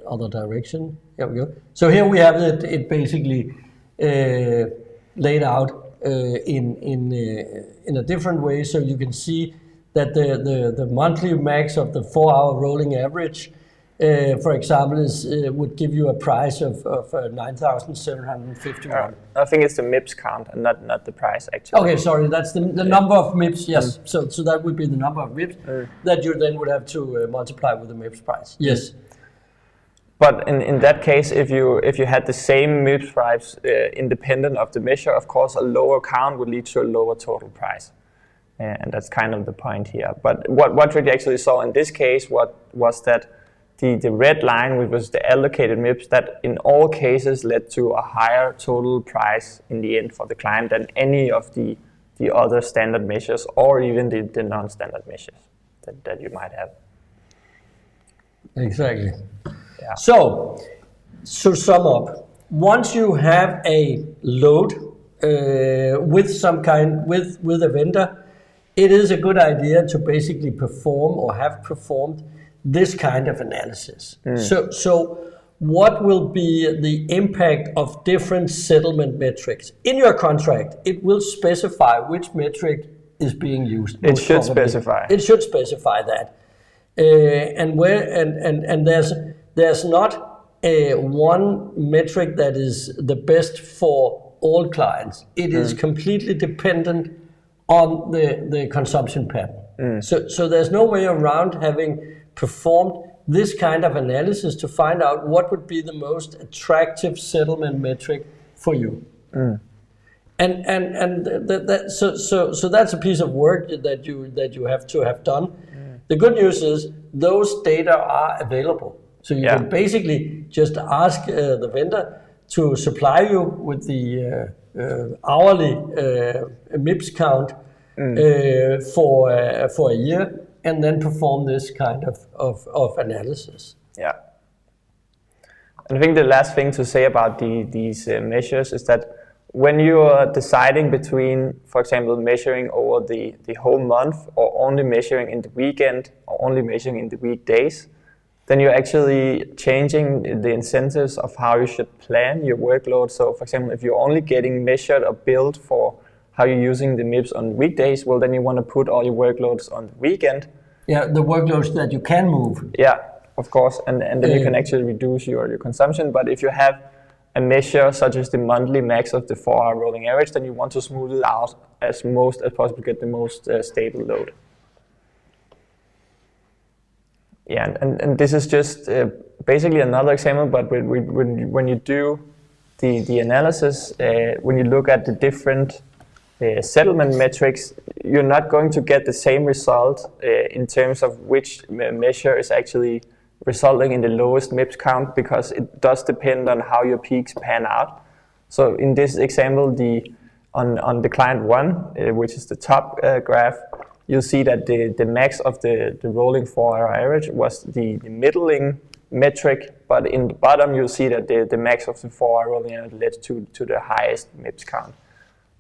Other direction. Here we go. So here we have it basically laid out in a different way. So you can see that the monthly max of the 4-hour rolling average, for example, would give you a price of 9,751. I think it's the MIPS count and not the price actually. Okay, sorry, that's the number of MIPS. Yes, so that would be the number of MIPS that you then would have to multiply with the MIPS price. Yes. But in that case, if you had the same MIPS price independent of the measure, of course, a lower count would lead to a lower total price. And that's kind of the point here. But what we actually saw in this case was that the red line, which was the allocated MIPS, that in all cases led to a higher total price in the end for the client than any of the other standard measures, or even the non-standard measures that you might have. Exactly. Yeah. So, to sum up, once you have a load with some kind, with a vendor, it is a good idea to basically perform or have performed this kind of analysis. So what will be the impact of different settlement metrics? In your contract, it will specify which metric is being used. It should specify. It should specify that. And there's not one metric that is the best for all clients. It is completely dependent on the consumption pattern. So there's no way around having performed this kind of analysis to find out what would be the most attractive settlement metric for you. So that's a piece of work that you have to have done. The good news is those data are available. So you can basically just ask the vendor to supply you with the hourly MIPS count for a year, and then perform this kind of analysis. Yeah. And I think the last thing to say about these measures is that when you are deciding between, for example, measuring over the whole month, or only measuring in the weekend, or only measuring in the weekdays, then you're actually changing the incentives of how you should plan your workload. So for example, if you're only getting measured or billed for how you're using the MIPS on weekdays, well, then you want to put all your workloads on the weekend. Yeah, the workloads that you can move. Yeah, of course, and then you can actually reduce your consumption. But if you have a measure such as the monthly max of the 4-hour rolling average, then you want to smooth it out as possible to get the most stable load. Yeah, and this is just basically another example, but when you do the analysis, when you look at the different settlement metrics, you're not going to get the same result in terms of which measure is actually resulting in the lowest MIPS count, because it does depend on how your peaks pan out. So in this example, on the client 1, which is the top graph, you'll see that the max of the rolling 4-hour average was the middling metric, but in the bottom you'll see that the max of the 4-hour rolling average led to the highest MIPS count.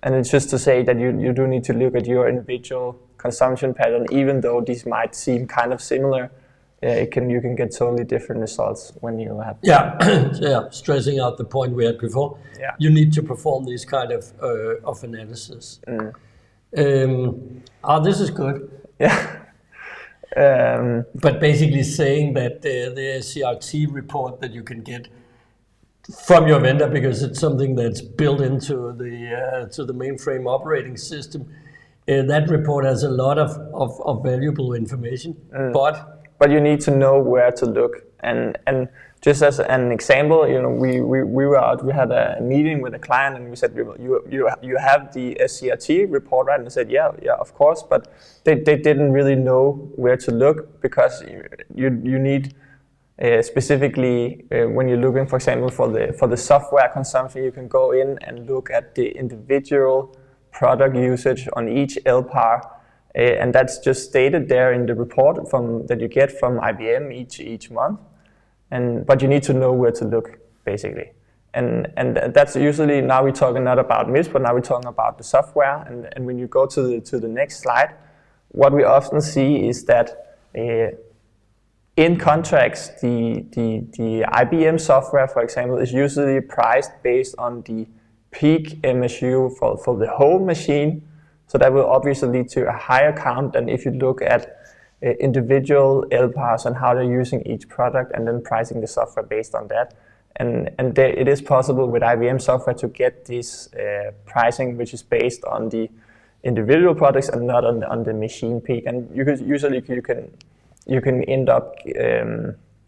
And it's just to say that you do need to look at your individual consumption pattern, even though these might seem kind of similar. You can get totally different results when you have. Yeah, stressing out the point we had before. Yeah. You need to perform these kind of analysis. This is good. Yeah. But basically saying that the CRT report that you can get from your vendor, because it's something that's built into the mainframe operating system, that report has a lot of valuable information. But you need to know where to look. And just as an example, we were out. We had a meeting with a client, and we said, you have the SCRT report, right? And they said, yeah, of course. But they didn't really know where to look, because you need specifically when you're looking, for example, for the software consumption, you can go in and look at the individual product usage on each LPAR. And that's just stated there in the report that you get from IBM each month. But you need to know where to look, basically. And that's usually, now we're talking not about MIPS, but now we're talking about the software. And when you go to the next slide, what we often see is that in contracts, the IBM software, for example, is usually priced based on the peak MSU for the whole machine. So that will obviously lead to a higher count than if you look at individual LPARs and how they're using each product and then pricing the software based on that. And it is possible with IBM software to get this pricing which is based on the individual products and not on the machine peak. And usually you can end up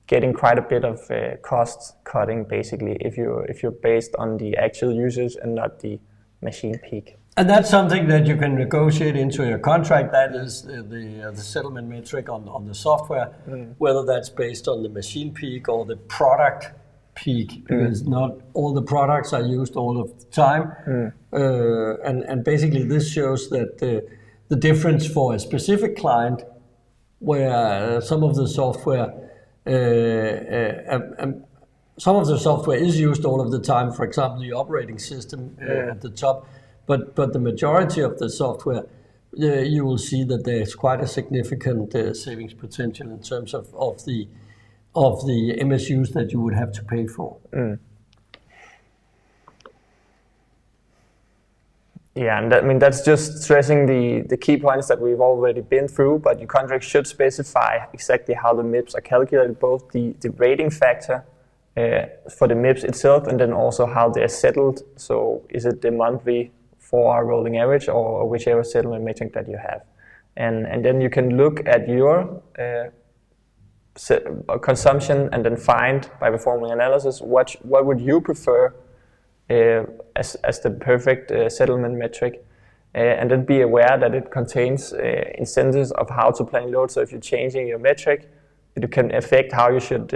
getting quite a bit of cost cutting, basically, if you're based on the actual users and not the machine peak. And that's something that you can negotiate into your contract. That is the settlement metric on the software, whether that's based on the machine peak or the product peak, because not all the products are used all of the time. And basically this shows that the difference for a specific client, where some of the software is used all of the time, for example, the operating system at the top. But the majority of the software, you will see that there's quite a significant savings potential in terms of the MSUs that you would have to pay for. Yeah, and that's just stressing the key points that we've already been through. But your contract should specify exactly how the MIPS are calculated, both the rating factor for the MIPS itself, and then also how they're settled. So is it the monthly 4-hour rolling average or whichever settlement metric that you have. And then you can look at your consumption and then find, by performing analysis, what would you prefer as the perfect settlement metric, and then be aware that it contains incentives of how to plan load. So if you're changing your metric, it can affect how you should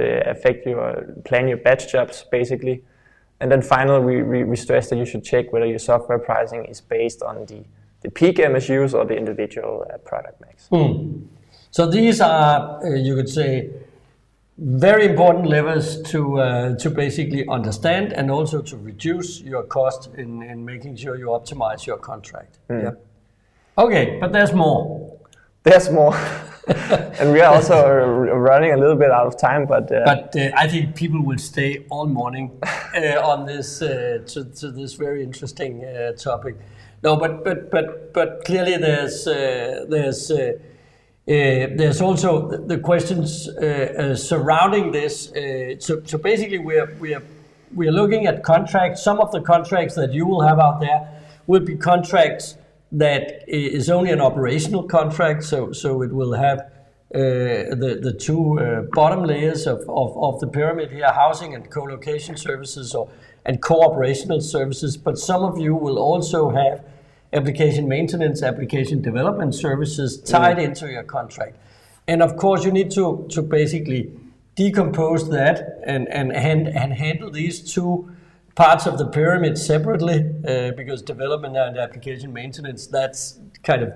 plan your batch jobs, basically. And then finally, we stress that you should check whether your software pricing is based on the peak MSUs or the individual product max. So these are, you could say, very important levers to basically understand and also to reduce your cost in making sure you optimize your contract. Yeah. Okay, but there's more. There's more. And we are also running a little bit out of time, but I think people will stay all morning on this to this very interesting topic. No, but clearly there's also the questions surrounding this. So basically, we are looking at contracts. Some of the contracts that you will have out there will be contracts that is only an operational contract, so it will have the two bottom layers of the pyramid here, housing and co-location services and co-operational services. But some of you will also have application maintenance, application development services tied into your contract. And of course, you need to basically decompose that and handle these two parts of the pyramid separately, because development and application maintenance, that's kind of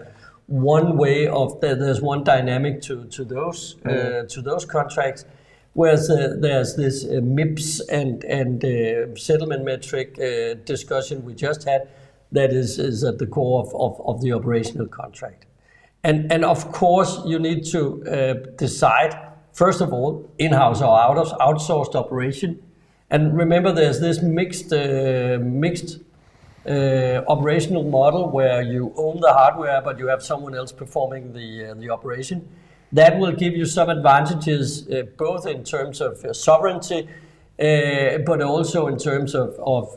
one way of there's one dynamic to those contracts, whereas there's this MIPS and settlement metric discussion we just had that is at the core of the operational contract. And of course you need to decide, first of all, in-house or outsourced operation. And remember, there's this mixed operational model where you own the hardware, but you have someone else performing the operation. That will give you some advantages, both in terms of sovereignty, but also in terms of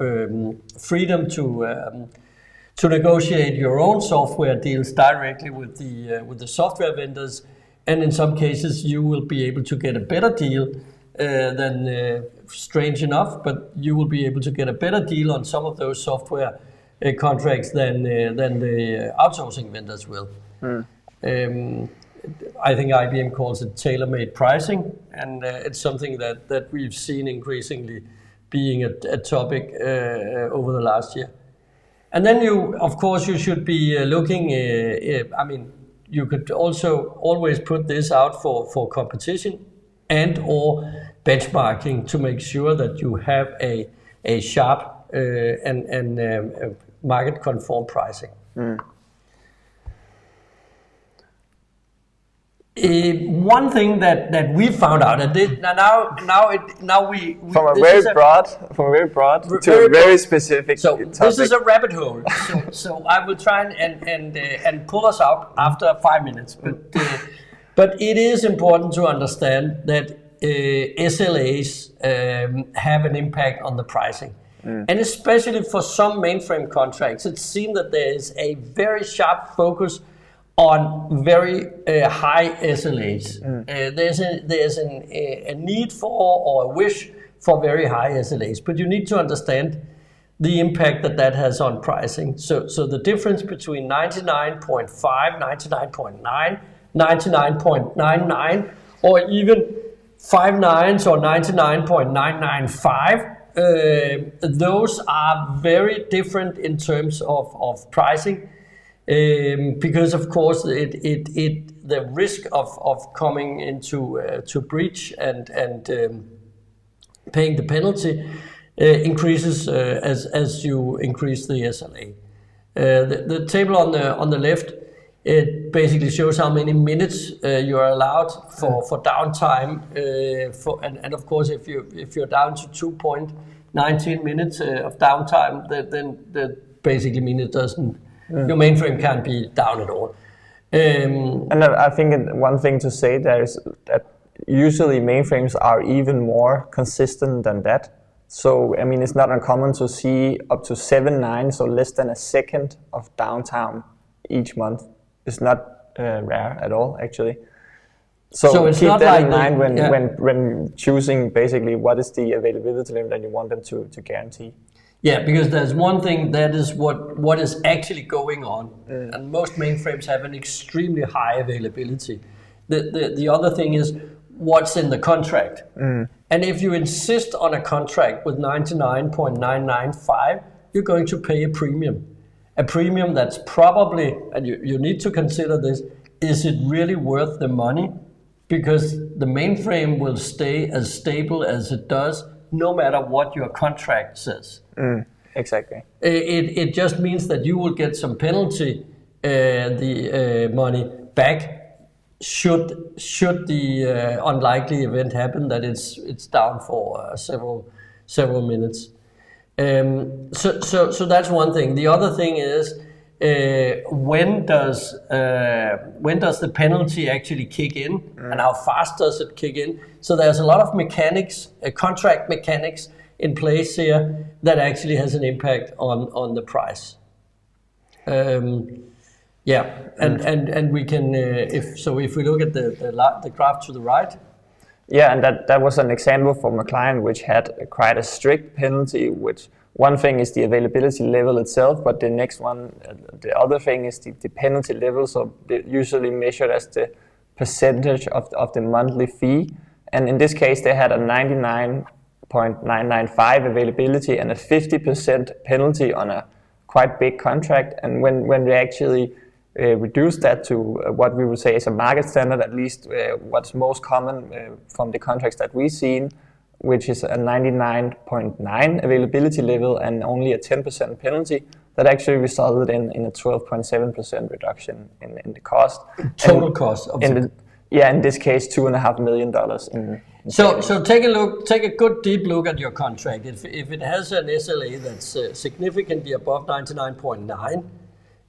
freedom to negotiate your own software deals directly with the software vendors. And in some cases, you will be able to get a better deal than, strange enough, but you will be able to get a better deal on some of those software contracts than the outsourcing vendors will. I think IBM calls it tailor-made pricing, and it's something that we've seen increasingly being a topic over the last year. And then of course, you should be looking, you could also always put this out for competition and or benchmarking to make sure that you have a sharp and market conform pricing. One thing that we found out, and now we from a very broad to a very specific. So topic. This is a rabbit hole. So I will try and pull us out after 5 minutes. But it is important to understand that SLAs have an impact on the pricing. And especially for some mainframe contracts, it seems that there is a very sharp focus on very high SLAs. There's a need for or a wish for very high SLAs, but you need to understand the impact that has on pricing. So the difference between 99.5, 99.9, 99.99, or even 5 nines or 99.995, those are very different in terms of pricing. Because of course the risk of coming into to breach and paying the penalty increases as you increase the SLA. The table on the left, it basically shows how many minutes you are allowed for downtime. And of course, if you're down to 2.19 minutes of downtime, then that basically means it doesn't. Your mainframe can't be down at all. And I think one thing to say there is that usually mainframes are even more consistent than that. So I mean, it's not uncommon to see up to 7 nines, so less than a second of downtime each month. It's not rare at all, actually. So it's keep not that like in mind when choosing basically what is the availability limit that you want them to guarantee. Yeah, because there's one thing that is what is actually going on, and most mainframes have an extremely high availability. The other thing is what's in the contract. And if you insist on a contract with 99.995, you're going to pay a premium that's probably, and you need to consider this, is it really worth the money? Because the mainframe will stay as stable as it does no matter what your contract says. Exactly. It just means that you will get some penalty, the money back should the unlikely event happen that it's down for several minutes. So that's one thing. The other thing is when does the penalty actually kick in, and how fast does it kick in? So there's a lot of mechanics, contract mechanics in place here that actually has an impact on the price. And we can if we look at the graph to the right. Yeah, and that was an example from a client which had quite a strict penalty, which one thing is the availability level itself, but the next one, the other thing is the penalty level. So they're usually measured as the percentage of the monthly fee. And in this case, they had a 99.995 availability and a 50% penalty on a quite big contract. And when we actually reduce that to what we would say is a market standard, at least what's most common from the contracts that we've seen, which is a 99.9 availability level and only a 10% penalty, that actually resulted in a 12.7% reduction in the cost. Total cost of in this case, $2.5 million. So take a good deep look at your contract. If it has an SLA that's significantly above 99.9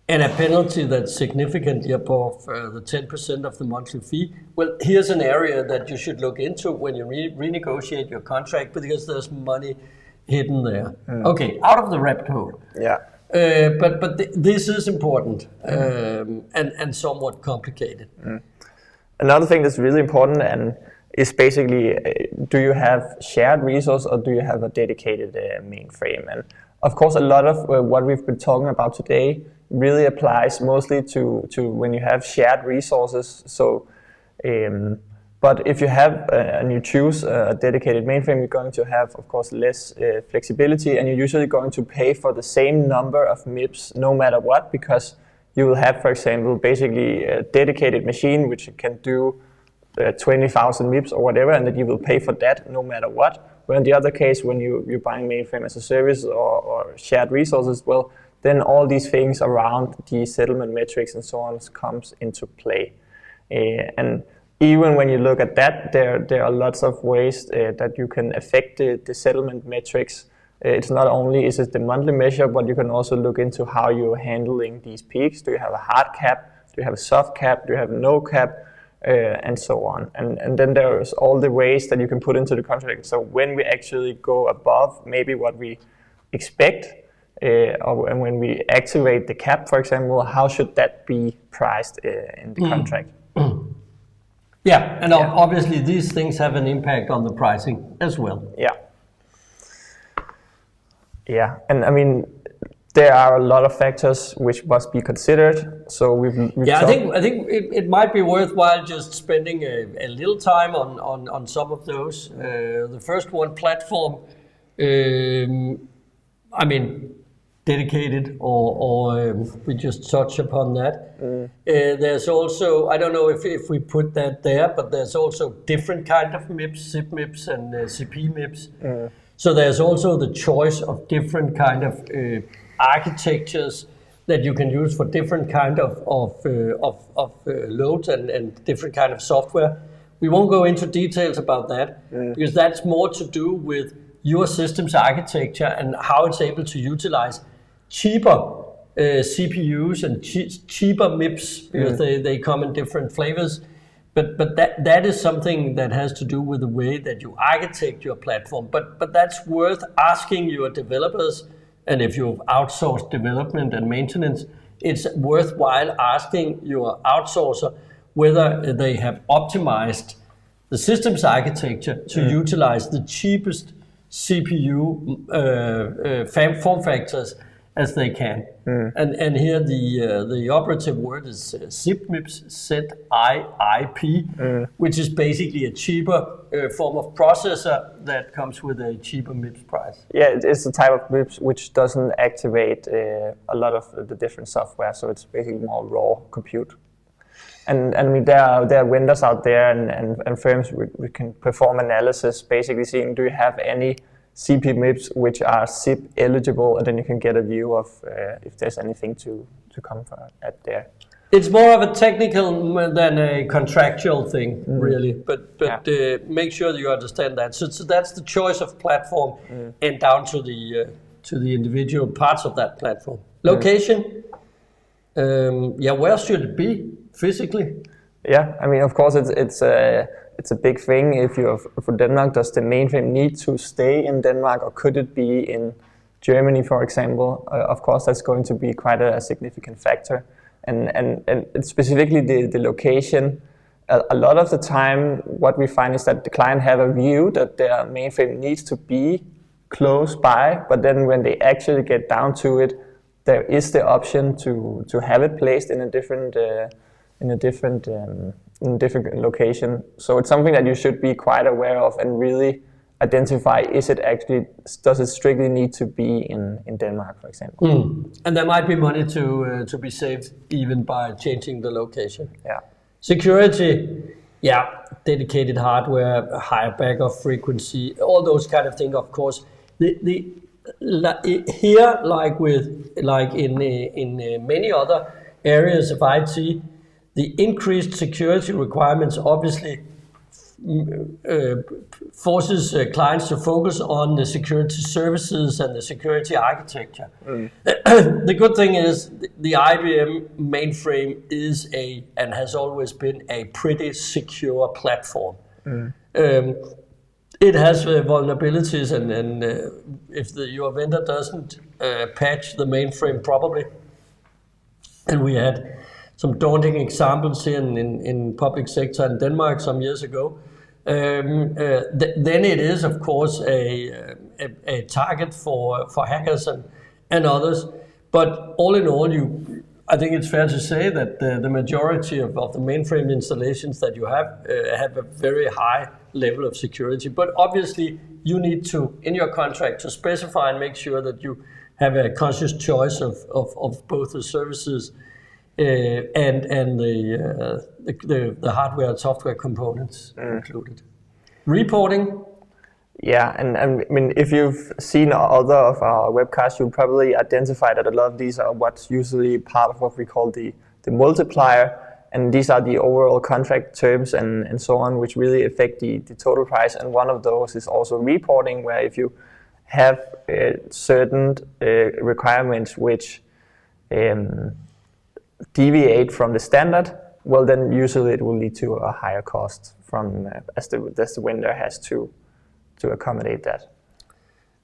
and a penalty that's significantly above the 10% of the monthly fee, well, here's an area that you should look into when you renegotiate your contract, because there's money hidden there. Okay, out of the rabbit hole. Yeah. But this is important and somewhat complicated. Another thing that's really important and is basically, do you have shared resource or do you have a dedicated mainframe? And of course, a lot of what we've been talking about today really applies mostly to when you have shared resources. So, but if you have and you choose a dedicated mainframe, you're going to have, of course, less flexibility, and you're usually going to pay for the same number of MIPS no matter what, because you will have, for example, basically a dedicated machine which can do 20,000 MIPS or whatever, and that you will pay for that no matter what. Where in the other case, when you're buying mainframe as a service or shared resources, well, then all these things around the settlement metrics and so on comes into play. And even when you look at that, there are lots of ways that you can affect the settlement metrics. It's not only is it the monthly measure, but you can also look into how you're handling these peaks. Do you have a hard cap? Do you have a soft cap? Do you have no cap? And so on. And then there's all the ways that you can put into the contract. So when we actually go above maybe what we expect, and when we activate the cap, for example, how should that be priced in the contract? Yeah, and obviously these things have an impact on the pricing as well. Yeah, and I mean, there are a lot of factors which must be considered. So we've I think it might be worthwhile just spending a little time on some of those. The first one, platform. I mean, dedicated, or we just touch upon that. There's also, I don't know if we put that there, but there's also different kind of MIPS, SIP MIPS and CP MIPS. So there's also the choice of different kind of architectures that you can use for different kind of loads and different kind of software. We won't go into details about that because that's more to do with your system's architecture and how it's able to utilize cheaper CPUs and cheaper MIPS, because they come in different flavors. But that is something that has to do with the way that you architect your platform. But that's worth asking your developers. And if you've outsourced development and maintenance, it's worthwhile asking your outsourcer whether they have optimized the system's architecture to utilize the cheapest CPU form factors as they can. And here the operative word is SIP MIPS, ZIIP, which is basically a cheaper form of processor that comes with a cheaper MIPS price. Yeah, it's a type of MIPS which doesn't activate a lot of the different software, so it's basically more raw compute. And I mean, there are vendors out there and firms we can perform analysis, basically seeing, do you have any CP MIPS which are SIP eligible, and then you can get a view of if there's anything to come from at there. It's more of a technical than a contractual thing, really. But make sure that you understand that. So that's the choice of platform, and down to the individual parts of that platform. Location. Where should it be physically? Yeah, I mean, of course, it's a big thing. If you're for Denmark, does the mainframe need to stay in Denmark, or could it be in Germany, for example? Of course, that's going to be quite a significant factor. And specifically the location. A lot of the time, what we find is that the client have a view that their mainframe needs to be close by, but then when they actually get down to it, there is the option to have it placed in a different location. So it's something that you should be quite aware of and really identify does it strictly need to be in Denmark, for example. And there might be money to be saved even by changing the location. Yeah. Security, dedicated hardware, higher backup frequency, all those kind of things, of course. Here, like in many other areas of IT, the increased security requirements obviously forces clients to focus on the security services and the security architecture. The good thing is the IBM mainframe is and has always been a pretty secure platform. It has vulnerabilities, and if your vendor doesn't patch the mainframe properly, and we had some daunting examples here in public sector in Denmark some years ago, then it is, of course, a target for hackers and others. But all in all, I think it's fair to say that the majority of the mainframe installations that you have a very high level of security. But obviously, you need to, in your contract, to specify and make sure that you have a conscious choice of both the services and the hardware and software components included. Reporting. Yeah, and I mean, if you've seen other of our webcasts, you'll probably identify that a lot of these are what's usually part of what we call the multiplier, and these are the overall contract terms and so on, which really affect the total price. And one of those is also reporting, where if you have certain requirements which deviate from the standard, well, then usually it will lead to a higher cost from as the vendor has to accommodate that.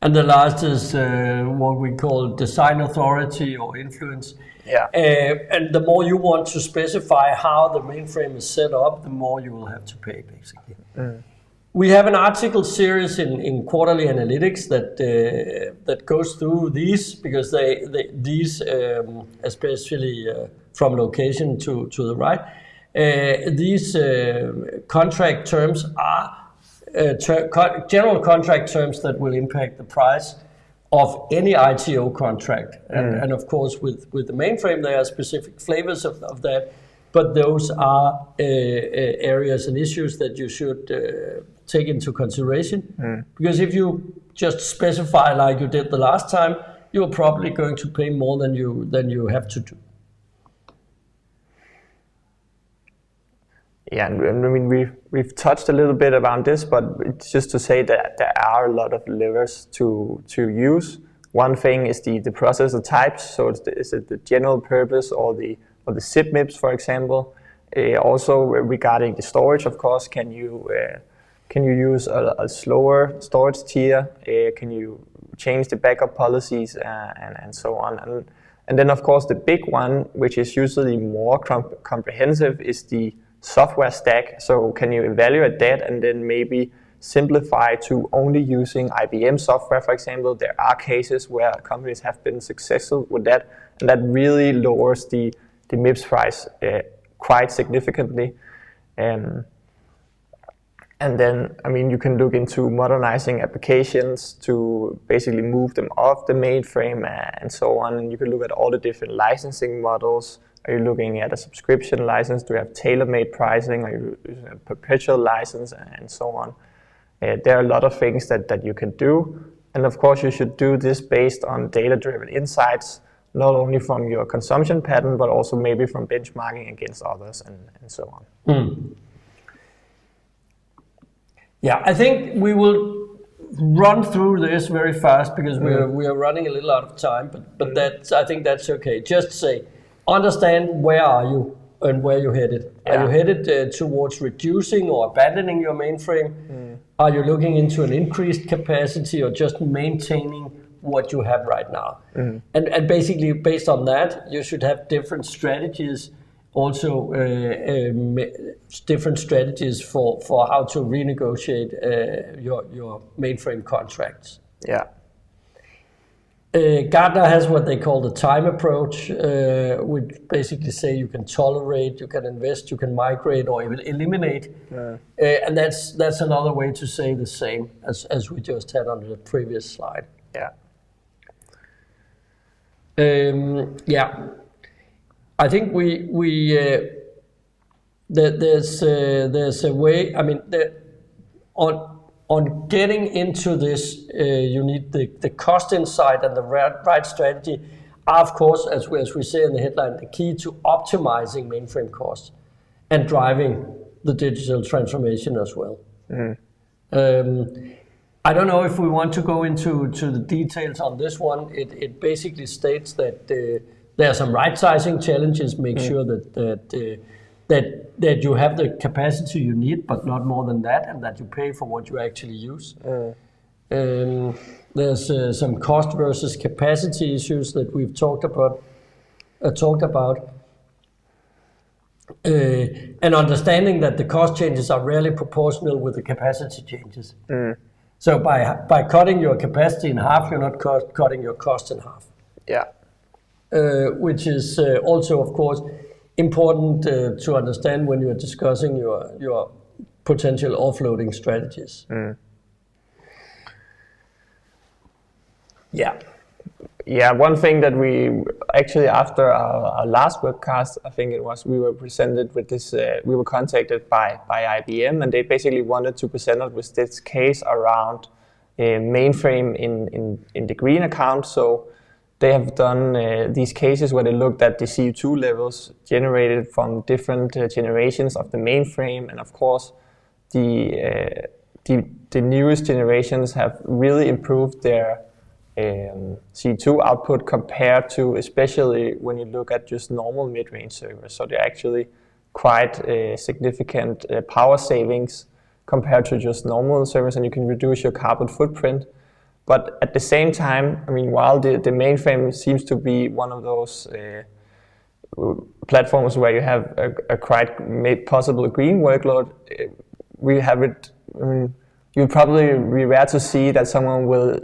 And the last is what we call design authority or influence. Yeah. And the more you want to specify how the mainframe is set up, the more you will have to pay, basically. We have an article series in Quarterly Analytics that goes through these, because these, especially from location to the right, these contract terms are general contract terms that will impact the price of any ITO contract. And of course, with the mainframe, there are specific flavors of that, but those are areas and issues that you should take into consideration. Because if you just specify like you did the last time, you're probably going to pay more than you have to do. Yeah, and I mean, we've touched a little bit around this, but it's just to say that there are a lot of levers to use. One thing is the processor types, so is it the general purpose or the SIP MIPS, for example. Also regarding the storage, of course, can you use a slower storage tier? Can you change the backup policies and so on? And then, of course, the big one, which is usually more comprehensive, is the software stack. So can you evaluate that and then maybe simplify to only using IBM software, for example? There are cases where companies have been successful with that, and that really lowers the MIPS price quite significantly. And then, I mean, you can look into modernizing applications to basically move them off the mainframe and so on. And you can look at all the different licensing models. Are you looking at a subscription license? Do you have tailor-made pricing? Are you using a perpetual license and so on? There are a lot of things that you can do. And of course, you should do this based on data-driven insights, not only from your consumption pattern, but also maybe from benchmarking against others and so on. Yeah, I think we will run through this very fast because we are running a little out of time, but I think that's okay. Just say, understand where are you and where you headed. Are you headed towards reducing or abandoning your mainframe? Are you looking into an increased capacity or just maintaining what you have right now? And basically, based on that, you should have different strategies. Also, different strategies for how to renegotiate your mainframe contracts. Yeah. Gartner has what they call the time approach, which basically say you can tolerate, you can invest, you can migrate, or even eliminate. And that's another way to say the same as we just had on the previous slide. Yeah. I think there's a way. I mean, on getting into this, you need the cost insight and the right strategy are, of course, as we say in the headline, the key to optimizing mainframe costs and driving the digital transformation as well. I don't know if we want to go into the details on this one. It basically states that there are some right-sizing challenges. Make sure that you have the capacity you need, but not more than that, and that you pay for what you actually use. There's some cost versus capacity issues that we've talked about. And understanding that the cost changes are rarely proportional with the capacity changes. So by cutting your capacity in half, you're not cutting your cost in half. Yeah. Which is also, of course, important to understand when you're discussing your potential offloading strategies. Yeah, one thing that we actually, after our last webcast, I think it was, we were presented with this, we were contacted by IBM, and they basically wanted to present us with this case around mainframe in the green account. So they have done these cases where they looked at the CO2 levels generated from different generations of the mainframe, and of course the newest generations have really improved their CO2 output compared to, especially when you look at just normal mid-range servers. So they're actually quite significant power savings compared to just normal servers, and you can reduce your carbon footprint. But at the same time, I mean, while the mainframe seems to be one of those platforms where you have a quite possible green workload, we have it. I mean, you'd probably be rare to see that someone will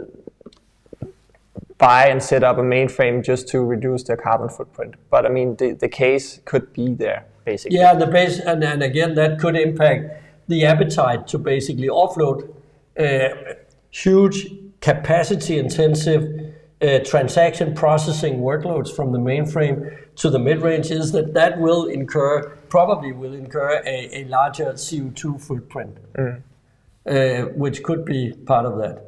buy and set up a mainframe just to reduce their carbon footprint. But I mean, the case could be there, basically. Yeah, the base, and again, that could impact the appetite to basically offload huge capacity-intensive transaction processing workloads from the mainframe to the mid-range. Is that will probably incur a larger CO2 footprint, which could be part of that.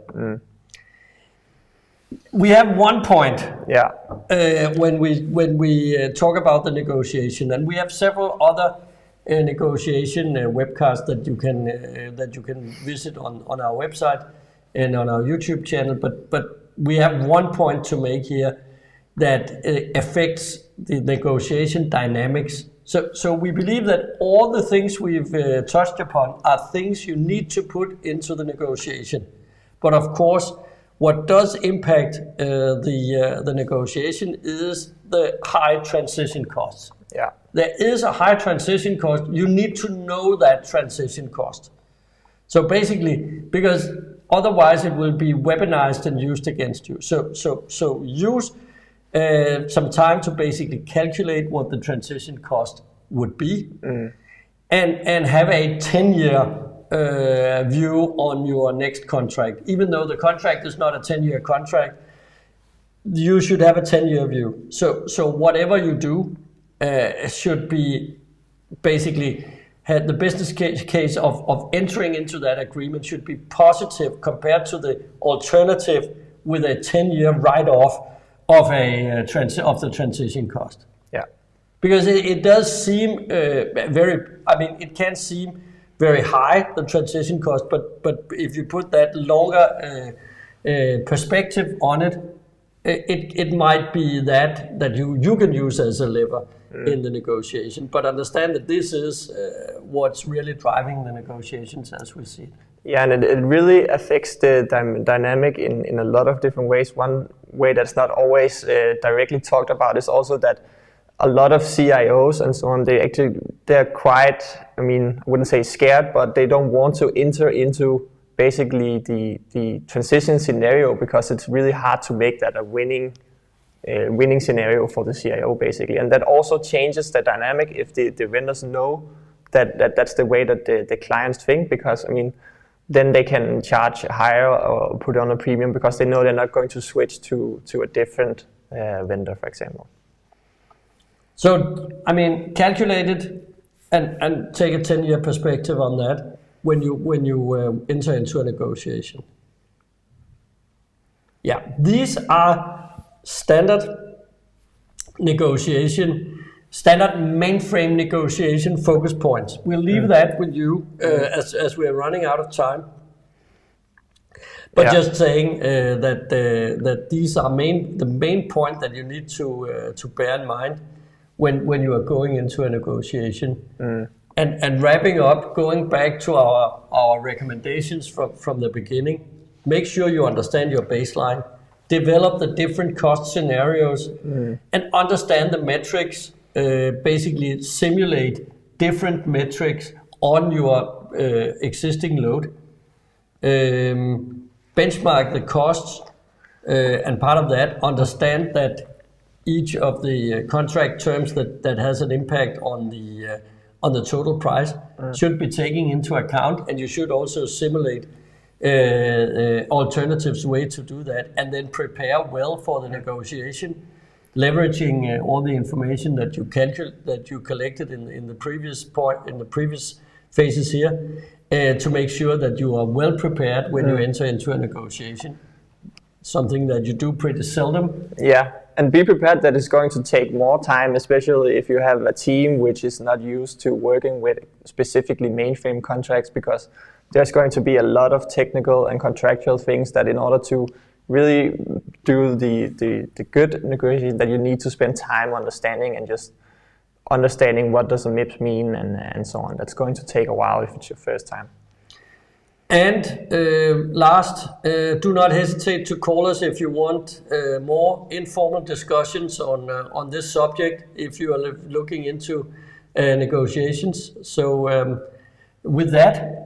We have one point when we talk about the negotiation, and we have several other negotiation webcasts that you can visit on our website and on our YouTube channel. But we have one point to make here that affects the negotiation dynamics. So we believe that all the things we've touched upon are things you need to put into the negotiation. But of course, what does impact the negotiation is the high transition costs. Yeah. There is a high transition cost. You need to know that transition cost. So basically, because otherwise it will be weaponized and used against you. So use some time to basically calculate what the transition cost would be, and have a 10-year view on your next contract. Even though the contract is not a 10-year contract, you should have a 10-year view. So whatever you do should be basically had the business case of entering into that agreement should be positive compared to the alternative with a 10-year write-off of the transition cost. Yeah, because it does seem it can seem very high, the transition cost, but if you put that longer perspective on it, it might be that you can use as a lever in the negotiation. But understand that this is what's really driving the negotiations as we see it. Yeah, and it really affects the dynamic in a lot of different ways. One way that's not always directly talked about is also that a lot of CIOs and so on, they're quite, I mean, I wouldn't say scared, but they don't want to enter into basically the transition scenario, because it's really hard to make that a winning scenario for the CIO basically. And that also changes the dynamic if the vendors know that that's the way that the clients think, because I mean, then they can charge higher or put on a premium because they know they're not going to switch to a different vendor, for example. So, I mean, calculate it and take a 10-year perspective on that when you enter into a negotiation. Yeah, these are standard mainframe negotiation focus points. We'll leave that with you as we're running out of time. But just saying that these are the main point that you need to bear in mind when you are going into a negotiation. And wrapping up, going back to our recommendations from the beginning, make sure you understand your baseline, develop the different cost scenarios, and understand the metrics. Basically simulate different metrics on your existing load. Benchmark the costs, and part of that, understand that each of the contract terms that has an impact on the total price should be taken into account, and you should also simulate alternatives way to do that, and then prepare well for the negotiation, leveraging all the information that you collected in the previous phases here, to make sure that you are well prepared when you enter into a negotiation. Something that you do pretty seldom. Yeah, and be prepared that it's going to take more time, especially if you have a team which is not used to working with specifically mainframe contracts, because there's going to be a lot of technical and contractual things that in order to really do the good negotiation, that you need to spend time understanding, and just understanding what does a MIPS mean and so on. That's going to take a while if it's your first time. And last, do not hesitate to call us if you want more informal discussions on this subject, if you are looking into negotiations. So with that,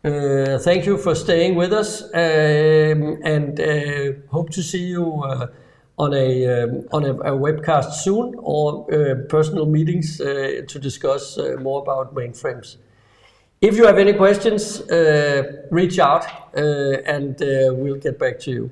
thank you for staying with us, and hope to see you on a webcast soon, or personal meetings to discuss more about mainframes. If you have any questions, reach out and we'll get back to you.